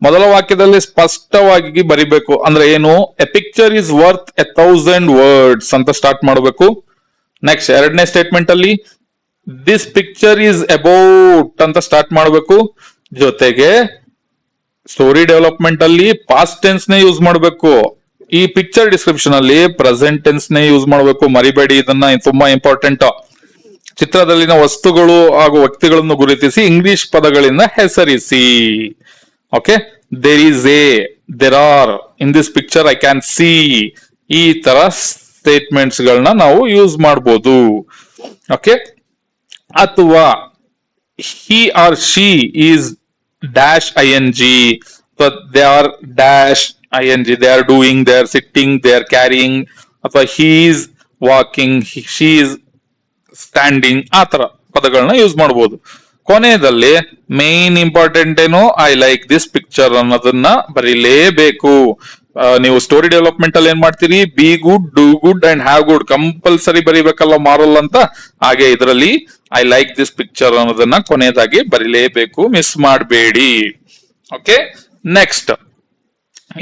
ಮೊದಲ ವಾಕ್ಯದಲ್ಲಿ ಸ್ಪಷ್ಟವಾಗಿ ಬರಿಬೇಕು. ಅಂದ್ರೆ ಏನು? A picture is worth 1000 words ಅಂತ ಸ್ಟಾರ್ಟ್ ಮಾಡಬೇಕು. ನೆಕ್ಸ್ಟ್, ಎರಡನೇ ಸ್ಟೇಟ್ಮೆಂಟ್ ಅಲ್ಲಿ ದಿಸ್ ಪಿಕ್ಚರ್ ಈಸ್ ಅಬೌಟ್ ಅಂತ ಸ್ಟಾರ್ಟ್ ಮಾಡಬೇಕು. ಜೊತೆಗೆ ಸ್ಟೋರಿ ಡೆವಲಪ್ಮೆಂಟ್ ಅಲ್ಲಿ ಪಾಸ್ಟ್ ಟೆನ್ಸ್ ನೇ ಯೂಸ್ ಮಾಡಬೇಕು. ಈ ಪಿಕ್ಚರ್ ಡಿಸ್ಕ್ರಿಪ್ಷನ್ ಅಲ್ಲಿ ಪ್ರೆಸೆಂಟ್ ಟೆನ್ಸ್ ನೇ ಯೂಸ್ ಮಾಡಬೇಕು, ಮರಿಬೇಡಿ. ಇದನ್ನ ತುಂಬಾ ಇಂಪಾರ್ಟೆಂಟ್. ಚಿತ್ರದಲ್ಲಿನ ವಸ್ತುಗಳು ಹಾಗೂ ವ್ಯಕ್ತಿಗಳನ್ನು ಗುರುತಿಸಿ ಇಂಗ್ಲಿಷ್ ಪದಗಳಿಂದ ಹೆಸರಿಸಿ. Okay, there is a, there are, in this picture I can see, ಈ ತರ ಸ್ಟೇಟ್ಮೆಂಟ್ಸ್ ಗಳನ್ನ ನಾವು ಯೂಸ್ ಮಾಡಬಹುದು. ಓಕೆ, ಅಥವಾ he or she is dash ing, but they are dash ing, they are doing, they are sitting, they are carrying, ಅಥವಾ he is walking, she is standing, ಆ ತರ ಪದಗಳನ್ನ ಯೂಸ್ ಮಾಡಬಹುದು. ಕೊನೆಯಲ್ಲಿ ಮೇನ್ ಇಂಪಾರ್ಟೆಂಟ್ ಏನು? I like this picture ಅನ್ನೋದನ್ನ ಬರೀಲೇಬೇಕು. ನೀವು ಸ್ಟೋರಿ ಡೆವಲಪ್ಮೆಂಟ್ ಅಲ್ಲಿ ಏನ್ ಮಾಡ್ತೀರಿ? Be good, do good and have good compulsory ಬರೀಬೇಕಲ್ಲ, ಮಾರಲ್ ಅಂತ. ಹಾಗೆ ಇದರಲ್ಲಿ ಐ ಲೈಕ್ ದಿಸ್ ಪಿಕ್ಚರ್ ಅನ್ನೋದನ್ನ ಕೊನೆಯದಾಗಿ ಬರೀಲೇಬೇಕು, ಮಿಸ್ ಮಾಡಬೇಡಿ. ಓಕೆ, ನೆಕ್ಸ್ಟ್,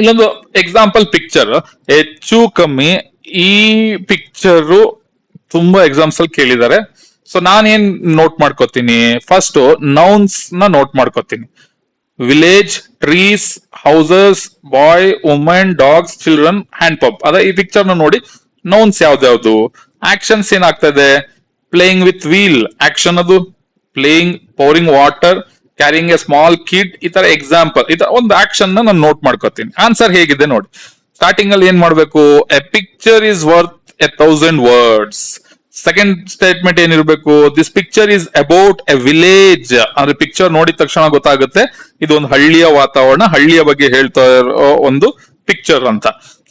ಇಲ್ಲೊಂದು ಎಕ್ಸಾಂಪಲ್ ಪಿಕ್ಚರ್, ಹೆಚ್ಚು ಕಮ್ಮಿ ಈ ಪಿಕ್ಚರ್ ತುಂಬಾ ಎಕ್ಸಾಮ್ಸ್ ಅಲ್ಲಿ ಕೇಳಿದ್ದಾರೆ. ಸೊ ನಾನೇನ್ ನೋಟ್ ಮಾಡ್ಕೋತೀನಿ? ಫಸ್ಟ್ ನೌನ್ಸ್ ನ ನೋಟ್ ಮಾಡ್ಕೋತೀನಿ. Village, trees, houses, boy, women, dogs, children, hand pump. ಅದ ಈ ಪಿಕ್ಚರ್ ನ ನೋಡಿ ನೌನ್ಸ್ ಯಾವ್ದ್ಯಾವ್ದು? ಆಕ್ಷನ್ಸ್ ಏನಾಗ್ತಾ ಇದೆ? ಪ್ಲೇಯಿಂಗ್ ವಿತ್ ವೀಲ್ ಆಕ್ಷನ್, ಅದು playing, pouring water, carrying a small kid, ಈ ತರ ಎಕ್ಸಾಂಪಲ್. ಈ ತರ ಒಂದು ಆಕ್ಷನ್ ನ ನಾನು ನೋಟ್ ಮಾಡ್ಕೋತೀನಿ. ಆನ್ಸರ್ ಹೇಗಿದೆ ನೋಡಿ. ಸ್ಟಾರ್ಟಿಂಗ್ ಅಲ್ಲಿ ಏನ್ ಮಾಡ್ಬೇಕು? A picture is worth 1000 words. Second statement ಏನಿರ್ಬೇಕು? This picture is about a village. ಅಂದ್ರೆ ಪಿಕ್ಚರ್ ನೋಡಿದ ತಕ್ಷಣ ಗೊತ್ತಾಗುತ್ತೆ ಇದು ಒಂದು ಹಳ್ಳಿಯ ವಾತಾವರಣ, ಹಳ್ಳಿಯ ಬಗ್ಗೆ ಹೇಳ್ತಾ ಇರೋ ಒಂದು ಪಿಕ್ಚರ್ ಅಂತ.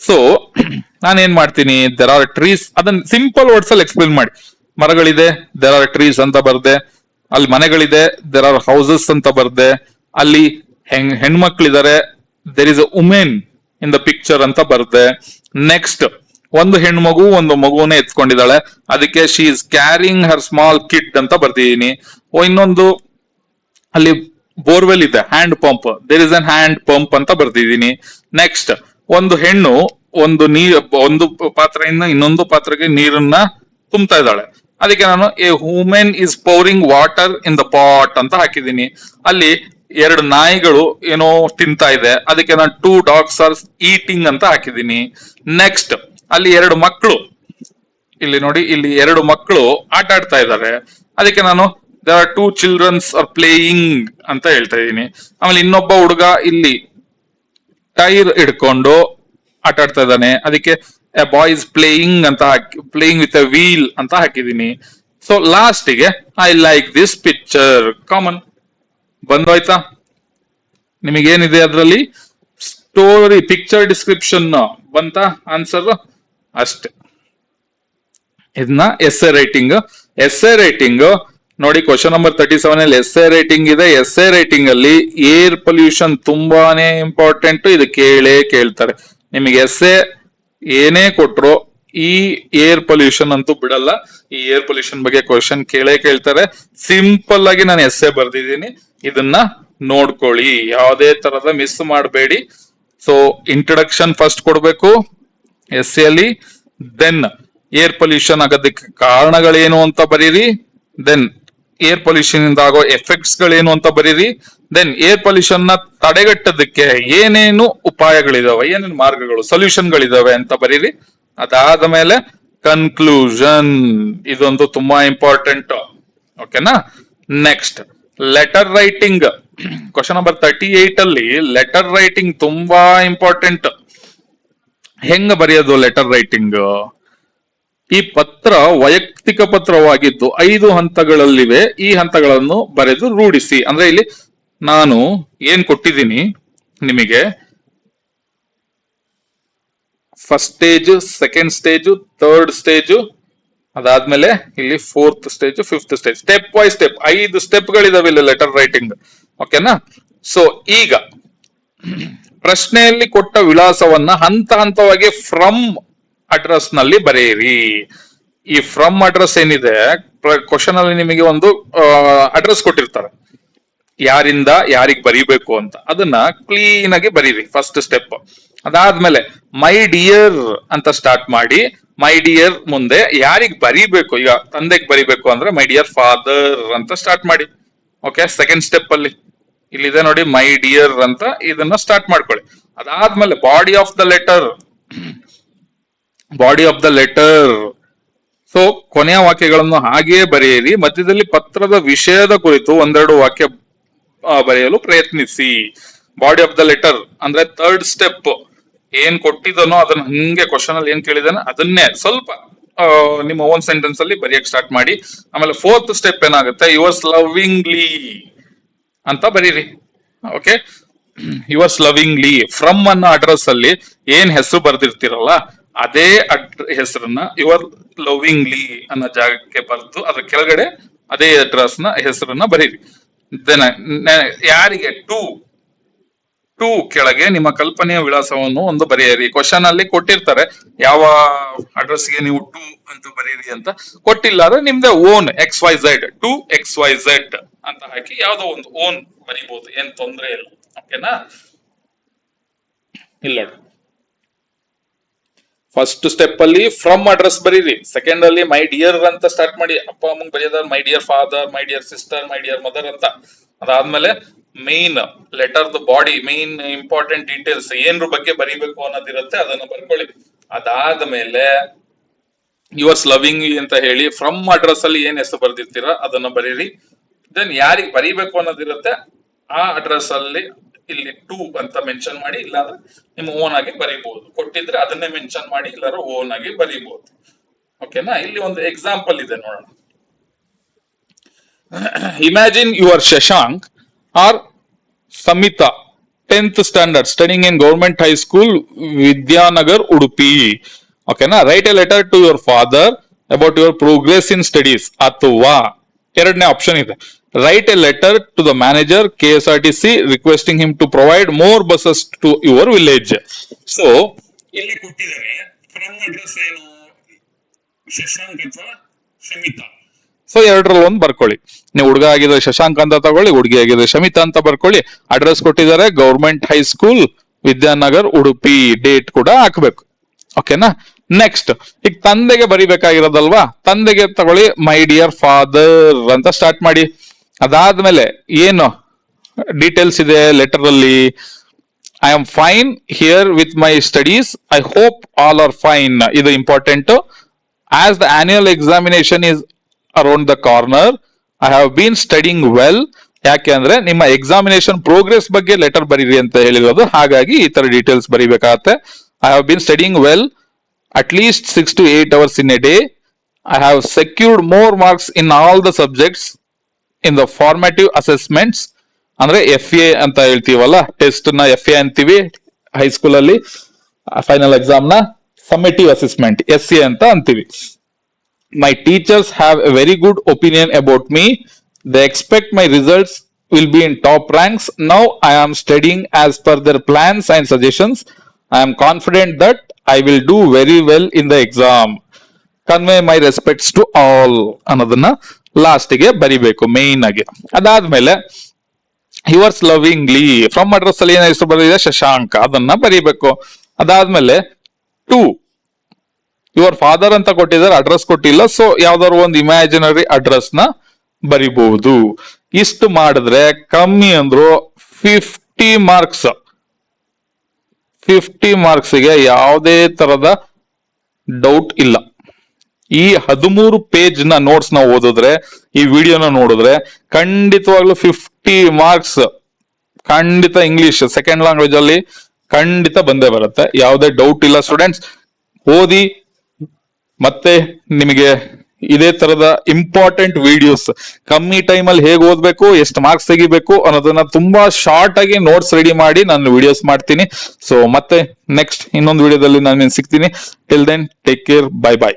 ಸೊ ನಾನೇನ್ ಮಾಡ್ತೀನಿ? ದೆರ್ ಆರ್ ಟ್ರೀಸ್, ಅದನ್ನ ಸಿಂಪಲ್ ವರ್ಡ್ಸ್ ಅಲ್ಲಿ ಎಕ್ಸ್ಪ್ಲೇನ್ ಮಾಡಿ. ಮರಗಳಿದೆ, ದೆರ್ ಆರ್ ಟ್ರೀಸ್ ಅಂತ ಬರ್ದೆ. ಅಲ್ಲಿ ಮನೆಗಳಿದೆ, ದೆರ್ ಆರ್ ಹೌಸಸ್ ಅಂತ ಬರ್ದೆ. ಅಲ್ಲಿ ಹೆಣ್ಮಕ್ಳಿದಾರೆ, there is a women in the picture ಅಂತ ಬರ್ದೆ. ನೆಕ್ಸ್ಟ್, ಒಂದು ಹೆಣ್ಮಗು ಒಂದು ಮಗುವನ್ನೇ ಎತ್ಕೊಂಡಿದ್ದಾಳೆ, ಅದಕ್ಕೆ she is caring her small kid ಅಂತ ಬರ್ತಿದೀನಿ. ಇನ್ನೊಂದು ಅಲ್ಲಿ ಬೋರ್ವೆಲ್ ಇದೆ, hand pump, there is an hand pump ಅಂತ ಬರ್ತಿದೀನಿ. ನೆಕ್ಸ್ಟ್, ಒಂದು ಹೆಣ್ಣು ಒಂದು ಪಾತ್ರೆಯಿಂದ ಇನ್ನೊಂದು ಪಾತ್ರೆಗೆ ನೀರನ್ನ ತುಂಬ್ತಾ ಇದ್ದಾಳೆ, ಅದಕ್ಕೆ ನಾನು a women is pouring water in the pot ಅಂತ ಹಾಕಿದೀನಿ. ಅಲ್ಲಿ ಎರಡು ನಾಯಿಗಳು ಏನೋ ತಿಂತಾ ಇದೆ, ಅದಕ್ಕೆ ನಾನು 2 dogs ಆರ್ ಈಟಿಂಗ್ ಅಂತ ಹಾಕಿದೀನಿ. ನೆಕ್ಸ್ಟ್, ಅಲ್ಲಿ 2 ಮಕ್ಕಳು, ಇಲ್ಲಿ ನೋಡಿ, ಇಲ್ಲಿ 2 ಮಕ್ಕಳು ಆಟ ಆಡ್ತಾ ಇದ್ದಾರೆ, ಅದಕ್ಕೆ ನಾನು there are 2 children are playing ಅಂತ ಹೇಳ್ತಾ ಇದ್ದೀನಿ. ಆಮೇಲೆ ಇನ್ನೊಬ್ಬ ಹುಡುಗ ಇಲ್ಲಿ ಟೈರ್ ಹಿಡ್ಕೊಂಡು ಆಟ ಆಡ್ತಾ ಇದ್ದಾನೆ, ಅದಕ್ಕೆ ಎ ಬಾಯ್ ಇಸ್ ಪ್ಲೇಯಿಂಗ್ ಅಂತ ಹಾಕಿ, ಪ್ಲೇಯಿಂಗ್ ವಿತ್ ಎ ವೀಲ್ ಅಂತ ಹಾಕಿದೀನಿ. ಸೊ ಲಾಸ್ಟ್ ಗೆ I like this picture. Common ಬಂದೋಯ್ತಾ? ನಿಮಗೇನಿದೆ ಅದರಲ್ಲಿ? ಸ್ಟೋರಿ ಪಿಕ್ಚರ್ ಡಿಸ್ಕ್ರಿಪ್ಷನ್ ಬಂತ ಆನ್ಸರ್ ಅಷ್ಟೇ. ಇದನ್ನ ಎಸ್ಸೆ ರೈಟಿಂಗ್ ನೋಡಿ ಕ್ವಶನ್ ನಂಬರ್ 37 ಅಲ್ಲಿ ಎಸ್ ಎ ರೈಟಿಂಗ್ ಇದೆ. ಎಸ್ ಎ ರೈಟಿಂಗ್ ಅಲ್ಲಿ ಏರ್ ಪೊಲ್ಯೂಷನ್ ತುಂಬಾನೇ ಇಂಪಾರ್ಟೆಂಟ್. ಇದು ಕೇಳ್ತಾರೆ ನಿಮಗೆ. ಎಸ್ ಎ ಏನೇ ಕೊಟ್ರು ಈ ಏರ್ ಪೊಲ್ಯೂಷನ್ ಅಂತೂ ಬಿಡಲ್ಲ. ಈ ಏರ್ ಪೊಲ್ಯೂಷನ್ ಬಗ್ಗೆ ಕ್ವಶನ್ ಕೇಳ್ತಾರೆ. ಸಿಂಪಲ್ ಆಗಿ ನಾನು ಎಸ್ ಎ ಬರ್ದಿದ್ದೀನಿ, ಇದನ್ನ ನೋಡ್ಕೊಳ್ಳಿ, ಯಾವುದೇ ತರದ ಮಿಸ್ ಮಾಡಬೇಡಿ. ಸೊ ಇಂಟ್ರಡಕ್ಷನ್ ಫಸ್ಟ್ ಕೊಡ್ಬೇಕು ಎಸ್ ಅಲ್ಲಿ, ದೆನ್ ಏರ್ ಪೊಲ್ಯೂಷನ್ ಆಗೋದಕ್ಕೆ ಕಾರಣಗಳೇನು ಅಂತ ಬರೀರಿ, ದೆನ್ ಏರ್ ಪೊಲ್ಯೂಷನ್ ಇಂದ ಆಗೋ ಎಫೆಕ್ಟ್ಸ್ ಗಳೇನು ಅಂತ ಬರೀರಿ, ದೆನ್ ಏರ್ ಪೊಲ್ಯೂಷನ್ ನ ತಡೆಗಟ್ಟೋದಕ್ಕೆ ಏನೇನು ಉಪಾಯಗಳಿದಾವೆ, ಏನೇನು ಮಾರ್ಗಗಳು, ಸೊಲ್ಯೂಷನ್ ಗಳಿದಾವೆ ಅಂತ ಬರೀರಿ. ಅದಾದ ಮೇಲೆ ಕನ್ಕ್ಲೂಷನ್, ಇದೊಂದು ತುಂಬಾ ಇಂಪಾರ್ಟೆಂಟ್. ಓಕೆನಾ. Next letter writing. Question number 38 ಅಲ್ಲಿ ಲೆಟರ್ ರೈಟಿಂಗ್ ತುಂಬಾ ಇಂಪಾರ್ಟೆಂಟ್. ಹೆಂಗ ಬರೆಯೋದು ಲೆಟರ್ ರೈಟಿಂಗ್? ಈ ಪತ್ರ ವೈಯಕ್ತಿಕ ಪತ್ರವಾಗಿದ್ದು 5 ಹಂತಗಳಲ್ಲಿವೆ. ಈ ಹಂತಗಳನ್ನು ಬರೆದು ರೂಢಿಸಿ. ಅಂದ್ರೆ ಇಲ್ಲಿ ನಾನು ಏನ್ ಕೊಟ್ಟಿದ್ದೀನಿ ನಿಮಗೆ, first stage, second stage, third stage, ಅದಾದ್ಮೇಲೆ ಇಲ್ಲಿ fourth stage, fifth stage, step by step 5 step ಗಳಿದಾವೆ ಇಲ್ಲಿ ಲೆಟರ್ ರೈಟಿಂಗ್. ಓಕೆನಾ. ಸೊ ಈಗ ಪ್ರಶ್ನೆಯಲ್ಲಿ ಕೊಟ್ಟ ವಿಳಾಸವನ್ನ ಹಂತ ಹಂತವಾಗಿ ಫ್ರಮ್ ಅಡ್ರೆಸ್ ನಲ್ಲಿ ಬರೆಯಿರಿ. ಈ ಫ್ರಮ್ ಅಡ್ರೆಸ್ ಏನಿದೆ, ಕ್ವಶನ್ ಅಲ್ಲಿ ನಿಮಗೆ ಒಂದು ಅಡ್ರೆಸ್ ಕೊಟ್ಟಿರ್ತಾರೆ, ಯಾರಿಂದ ಯಾರಿಗ್ ಬರೀಬೇಕು ಅಂತ, ಅದನ್ನ ಕ್ಲೀನ್ ಆಗಿ ಬರೀರಿ ಫಸ್ಟ್ ಸ್ಟೆಪ್. ಅದಾದ್ಮೇಲೆ ಮೈ ಡಿಯರ್ ಅಂತ ಸ್ಟಾರ್ಟ್ ಮಾಡಿ, ಮೈ ಡಿಯರ್ ಮುಂದೆ ಯಾರಿಗ್ ಬರೀಬೇಕು, ಈಗ ತಂದೆಗೆ ಬರೀಬೇಕು ಅಂದ್ರೆ ಮೈ ಡಿಯರ್ ಫಾದರ್ ಅಂತ ಸ್ಟಾರ್ಟ್ ಮಾಡಿ. ಓಕೆ. ಸೆಕೆಂಡ್ ಸ್ಟೆಪ್ ಅಲ್ಲಿ ಇಲ್ಲಿದೆ ನೋಡಿ ಮೈ ಡಿಯರ್ ಅಂತ, ಇದನ್ನ ಸ್ಟಾರ್ಟ್ ಮಾಡ್ಕೊಳ್ಳಿ. ಅದಾದ್ಮೇಲೆ body of the letter, body of the letter. So ಕೊನೆಯ ವಾಕ್ಯಗಳನ್ನು ಹಾಗೆಯೇ ಬರೆಯಿರಿ. ಮಧ್ಯದಲ್ಲಿ ಪತ್ರದ ವಿಷಯದ ಕುರಿತು ಒಂದೆರಡು ವಾಕ್ಯ ಬರೆಯಲು ಪ್ರಯತ್ನಿಸಿ. ಬಾಡಿ ಆಫ್ ದ ಲೆಟರ್ ಅಂದ್ರೆ ಥರ್ಡ್ ಸ್ಟೆಪ್, ಏನ್ ಕೊಟ್ಟಿದನೋ ಅದನ್ನ ಹಂಗೆ ಕ್ವಶನ್ ಅಲ್ಲಿ ಏನ್ ಕೇಳಿದಾನೆ ಅದನ್ನೇ ಸ್ವಲ್ಪ ನಿಮ್ಮ ಓನ್ ಸೆಂಟೆನ್ಸ್ ಅಲ್ಲಿ ಬರೆಯಕ್ ಸ್ಟಾರ್ಟ್ ಮಾಡಿ. ಆಮೇಲೆ ಫೋರ್ತ್ ಸ್ಟೆಪ್ ಏನಾಗುತ್ತೆ, ಯುವರ್ಸ್ ಲವಿಂಗ್ಲಿ ಅಂತ ಬರೀರಿ. ಓಕೆ. ಯುವರ್ಸ್ ಲವಿಂಗ್ಲಿ ಫ್ರಮ್ ಅನ್ನೋ ಅಡ್ರೆಸ್ ಅಲ್ಲಿ ಏನ್ ಹೆಸರು ಬರ್ದಿರ್ತೀರಲ್ಲ ಅದೇ ಹೆಸರನ್ನ ಯುವರ್ ಲವಿಂಗ್ಲಿ ಅನ್ನೋ ಜಾಗಕ್ಕೆ ಬರೆದು ಅದ್ರ ಕೆಳಗಡೆ ಅದೇ ಅಡ್ರೆಸ್ ನ ಹೆಸರನ್ನ ಬರೀರಿ. ಯಾರಿಗೆ ಟು ಕೆಳಗೆ ನಿಮ್ಮ ಕಲ್ಪನೆಯ ವಿಳಾಸವನ್ನು ಒಂದು ಬರೆಯಿರಿ. ಕ್ವಶನ್ ಅಲ್ಲಿ ಕೊಟ್ಟಿರ್ತಾರೆ ಯಾವ ಅಡ್ರೆಸ್ಗೆ ನೀವು ಟು ಅಂತ ಬರೀರಿ ಅಂತ. ಕೊಟ್ಟಿಲ್ಲ ಅಂದ್ರೆ ನಿಮ್ದೆ ಓನ್ XYZ, ಟು XYZ ಅಂತ ಹಾಕಿ ಯಾವ್ದೋ ಒಂದು ಓನ್ ಬರೀಬಹುದು, ಏನ್ ತೊಂದ್ರೆ ಇಲ್ಲ. ಓಕೆನಾ. ಇಲ್ಲ ಫಸ್ಟ್ ಸ್ಟೆಪ್ ಅಲ್ಲಿ ಫ್ರಮ್ ಅಡ್ರೆಸ್ ಬರೀರಿ. ಸೆಕೆಂಡ್ ಅಲ್ಲಿ ಮೈ ಡಿಯರ್ ಅಂತ ಸ್ಟಾರ್ಟ್ ಮಾಡಿ, ಅಪ್ಪ ಅಮ್ಮಂಗ್ ಬರೆಯೋದಾದ್ರೆ my dear father, my dear sister, my dear mother ಅಂತ. ಅದಾದ್ಮೇಲೆ main letter body, main important details ಏನ್ರ ಬಗ್ಗೆ ಬರೀಬೇಕು ಅನ್ನೋದಿರುತ್ತೆ ಅದನ್ನ ಬರ್ಕೊಳ್ಳಿ. ಅದಾದ್ಮೇಲೆ ಯುವರ್ಸ್ ಲವಿಂಗ್ ಅಂತ ಹೇಳಿ ಫ್ರಮ್ ಅಡ್ರೆಸ್ ಅಲ್ಲಿ ಏನ್ ಹೆಸರು ಬರ್ದಿರ್ತೀರ ಅದನ್ನ ಬರೀರಿ. ದೆನ್ ಯಾರಿಗೆ ಬರೀಬೇಕು ಅನ್ನೋದಿರುತ್ತೆ ಆ ಅಡ್ರೆಸ್ ಅಲ್ಲಿ ಇಲ್ಲಿ ಟು ಅಂತ ಮೆನ್ಷನ್ ಮಾಡಿ, ಇಲ್ಲಾಂದ್ರೆ ನಿಮ್ಮ ಓನ್ ಆಗಿ ಬರೀಬಹುದು. ಕೊಟ್ಟಿದ್ರೆ ಅದನ್ನೇ ಮೆನ್ಷನ್ ಮಾಡಿ, ಇಲ್ಲಾಂದ್ರೆ ಓನ್ ಆಗಿ ಬರೀಬಹುದು. ಓಕೆನಾ. ಇಲ್ಲಿ ಒಂದು ಎಕ್ಸಾಂಪಲ್ ಇದೆ ನೋಡೋಣ. Imagine your Shashank or Samita, 10th standard, studying in Government High School, Vidyanagar, Udupi. Okay, na? Write a letter to your father about your progress in studies. Athuva. ಎರಡನೇ ಆಪ್ಷನ್ ಇದೆ. Write a letter to the manager, KSRTC, requesting him to provide more buses to your village. So, ಇಲ್ಲಿ ಕೊಟ್ಟಿದ್ದಾರೆ from address ಏನು, ಶಶಾಂಕ್ ಅಥವಾ Shamita. So ಎರಡರಲ್ಲಿ ಒಂದು ಬರ್ಕೊಳ್ಳಿ. ನೀವು ಹುಡುಗ ಆಗಿದ್ರೆ ಶಶಾಂಕ್ ಅಂತ ತಗೊಳ್ಳಿ, ಹುಡುಗಿ ಆಗಿದ್ರೆ ಶಮಿತಾ ಅಂತ ಬರ್ಕೊಳ್ಳಿ. ಅಡ್ರೆಸ್ ಕೊಟ್ಟಿದ್ದಾರೆ government high school Vidyanagar Udupi, date ಕೂಡ ಹಾಕ್ಬೇಕು. ಓಕೆನಾ. ನೆಕ್ಸ್ಟ್ ಈಗ ತಂದೆಗೆ ಬರಿಬೇಕಾಗಿರೋದಲ್ವಾ, ತಂದೆಗೆ ತಗೊಳ್ಳಿ ಮೈ ಡಿಯರ್ ಫಾದರ್ ಅಂತ ಸ್ಟಾರ್ಟ್ ಮಾಡಿ. ಅದಾದ್ಮೇಲೆ ಏನು ಡೀಟೇಲ್ಸ್ ಇದೆ ಲೆಟರ್ ಅಲ್ಲಿ, I am fine here with my studies, I hope all are fine. ಇದು important. As the annual examination is around the corner, I have been studying well. ಯಾಕೆ ಅಂದ್ರೆ ನಿಮ್ಮ ಎಕ್ಸಾಮಿನೇಷನ್ ಪ್ರೋಗ್ರೆಸ್ ಬಗ್ಗೆ ಲೆಟರ್ ಬರೀರಿ ಅಂತ ಹೇಳಿರೋದು, ಹಾಗಾಗಿ ಈ ತರ ಡೀಟೇಲ್ಸ್ ಬರೀಬೇಕಾಗತ್ತೆ. I have been studying well at least 6 to 8 hours in a day. I have secured more marks in all the subjects in the formative assessments. ಅಂದ್ರೆ FA ಅಂತ ಹೇಳ್ತೀವಲ್ಲ, ಟೆಸ್ಟ್ ನ FA ಅಂತೀವಿ ಹೈಸ್ಕೂಲ್ ಅಲ್ಲಿ, ಫೈನಲ್ ಎಕ್ಸಾಮ್ ನ summative assessment SA ಅಂತ ಅಂತೀವಿ. My teachers have a very good opinion about me. They expect my results will be in top ranks. Now I am studying as per their plans and suggestions. I am confident that I will do very well in the exam. Convey my respects to all ಅನ್ನೋದನ್ನ ಲಾಸ್ಟಿಗೆ ಬರಿಬೇಕು main ಆಗಿ. ಅದಾದ್ಮೇಲೆ yours lovingly from address ಅಲ್ಲಿ ಏನ ಹೆಸರು ಬರೆದಿದೆ ಶಶಾಂಕ, ಅದನ್ನ ಬರಿಬೇಕು. ಅದಾದ್ಮೇಲೆ ಟು ಯುವರ್ ಫಾದರ್ ಅಂತ ಕೊಟ್ಟಿದ್ದಾರೆ, ಅಡ್ರೆಸ್ ಕೊಟ್ಟಿಲ್ಲ, ಸೊ ಯಾವ್ದಾದ್ರು ಒಂದು ಇಮ್ಯಾಜಿನರಿ ಅಡ್ರೆಸ್ ನ ಬರಿಬಹುದು. ಇಷ್ಟು ಮಾಡಿದ್ರೆ ಕಮ್ಮಿ ಅಂದ್ರು 50 ಮಾರ್ಕ್ಸ್. 50 ಮಾರ್ಕ್ಸ್ಗೆ ಯಾವುದೇ ತರದ ಡೌಟ್ ಇಲ್ಲ. ಈ 13 ಪೇಜ್ ನ ನೋಟ್ಸ್ ನ ಓದಿದ್ರೆ, ಈ ವಿಡಿಯೋನ ನೋಡಿದ್ರೆ ಖಂಡಿತವಾಗ್ಲೂ 50 ಮಾರ್ಕ್ಸ್ ಖಂಡಿತ ಇಂಗ್ಲಿಷ್ ಸೆಕೆಂಡ್ ಲ್ಯಾಂಗ್ವೇಜ್ ಅಲ್ಲಿ ಖಂಡಿತ ಬಂದೇ ಬರುತ್ತೆ, ಯಾವುದೇ ಡೌಟ್ ಇಲ್ಲ. ಸ್ಟೂಡೆಂಟ್ಸ್ ಓದಿ, ಮತ್ತೆ ನಿಮಗೆ ಇದೇ ತರದ ಇಂಪಾರ್ಟೆಂಟ್ ವಿಡಿಯೋಸ್ ಕಮ್ಮಿ ಟೈಮ್ ಅಲ್ಲಿ ಹೇಗೆ ಓದ್ಬೇಕು, ಎಷ್ಟು ಮಾರ್ಕ್ಸ್ ತೆಗಿಬೇಕು ಅನ್ನೋದನ್ನ ತುಂಬಾ ಶಾರ್ಟ್ ಆಗಿ ನೋಟ್ಸ್ ರೆಡಿ ಮಾಡಿ ನಾನು ವಿಡಿಯೋಸ್ ಮಾಡ್ತೀನಿ. ಸೊ ಮತ್ತೆ ನೆಕ್ಸ್ಟ್ ಇನ್ನೊಂದು ವಿಡಿಯೋದಲ್ಲಿ ನಾನು ಸಿಗ್ತೀನಿ. Till then take care, bye by.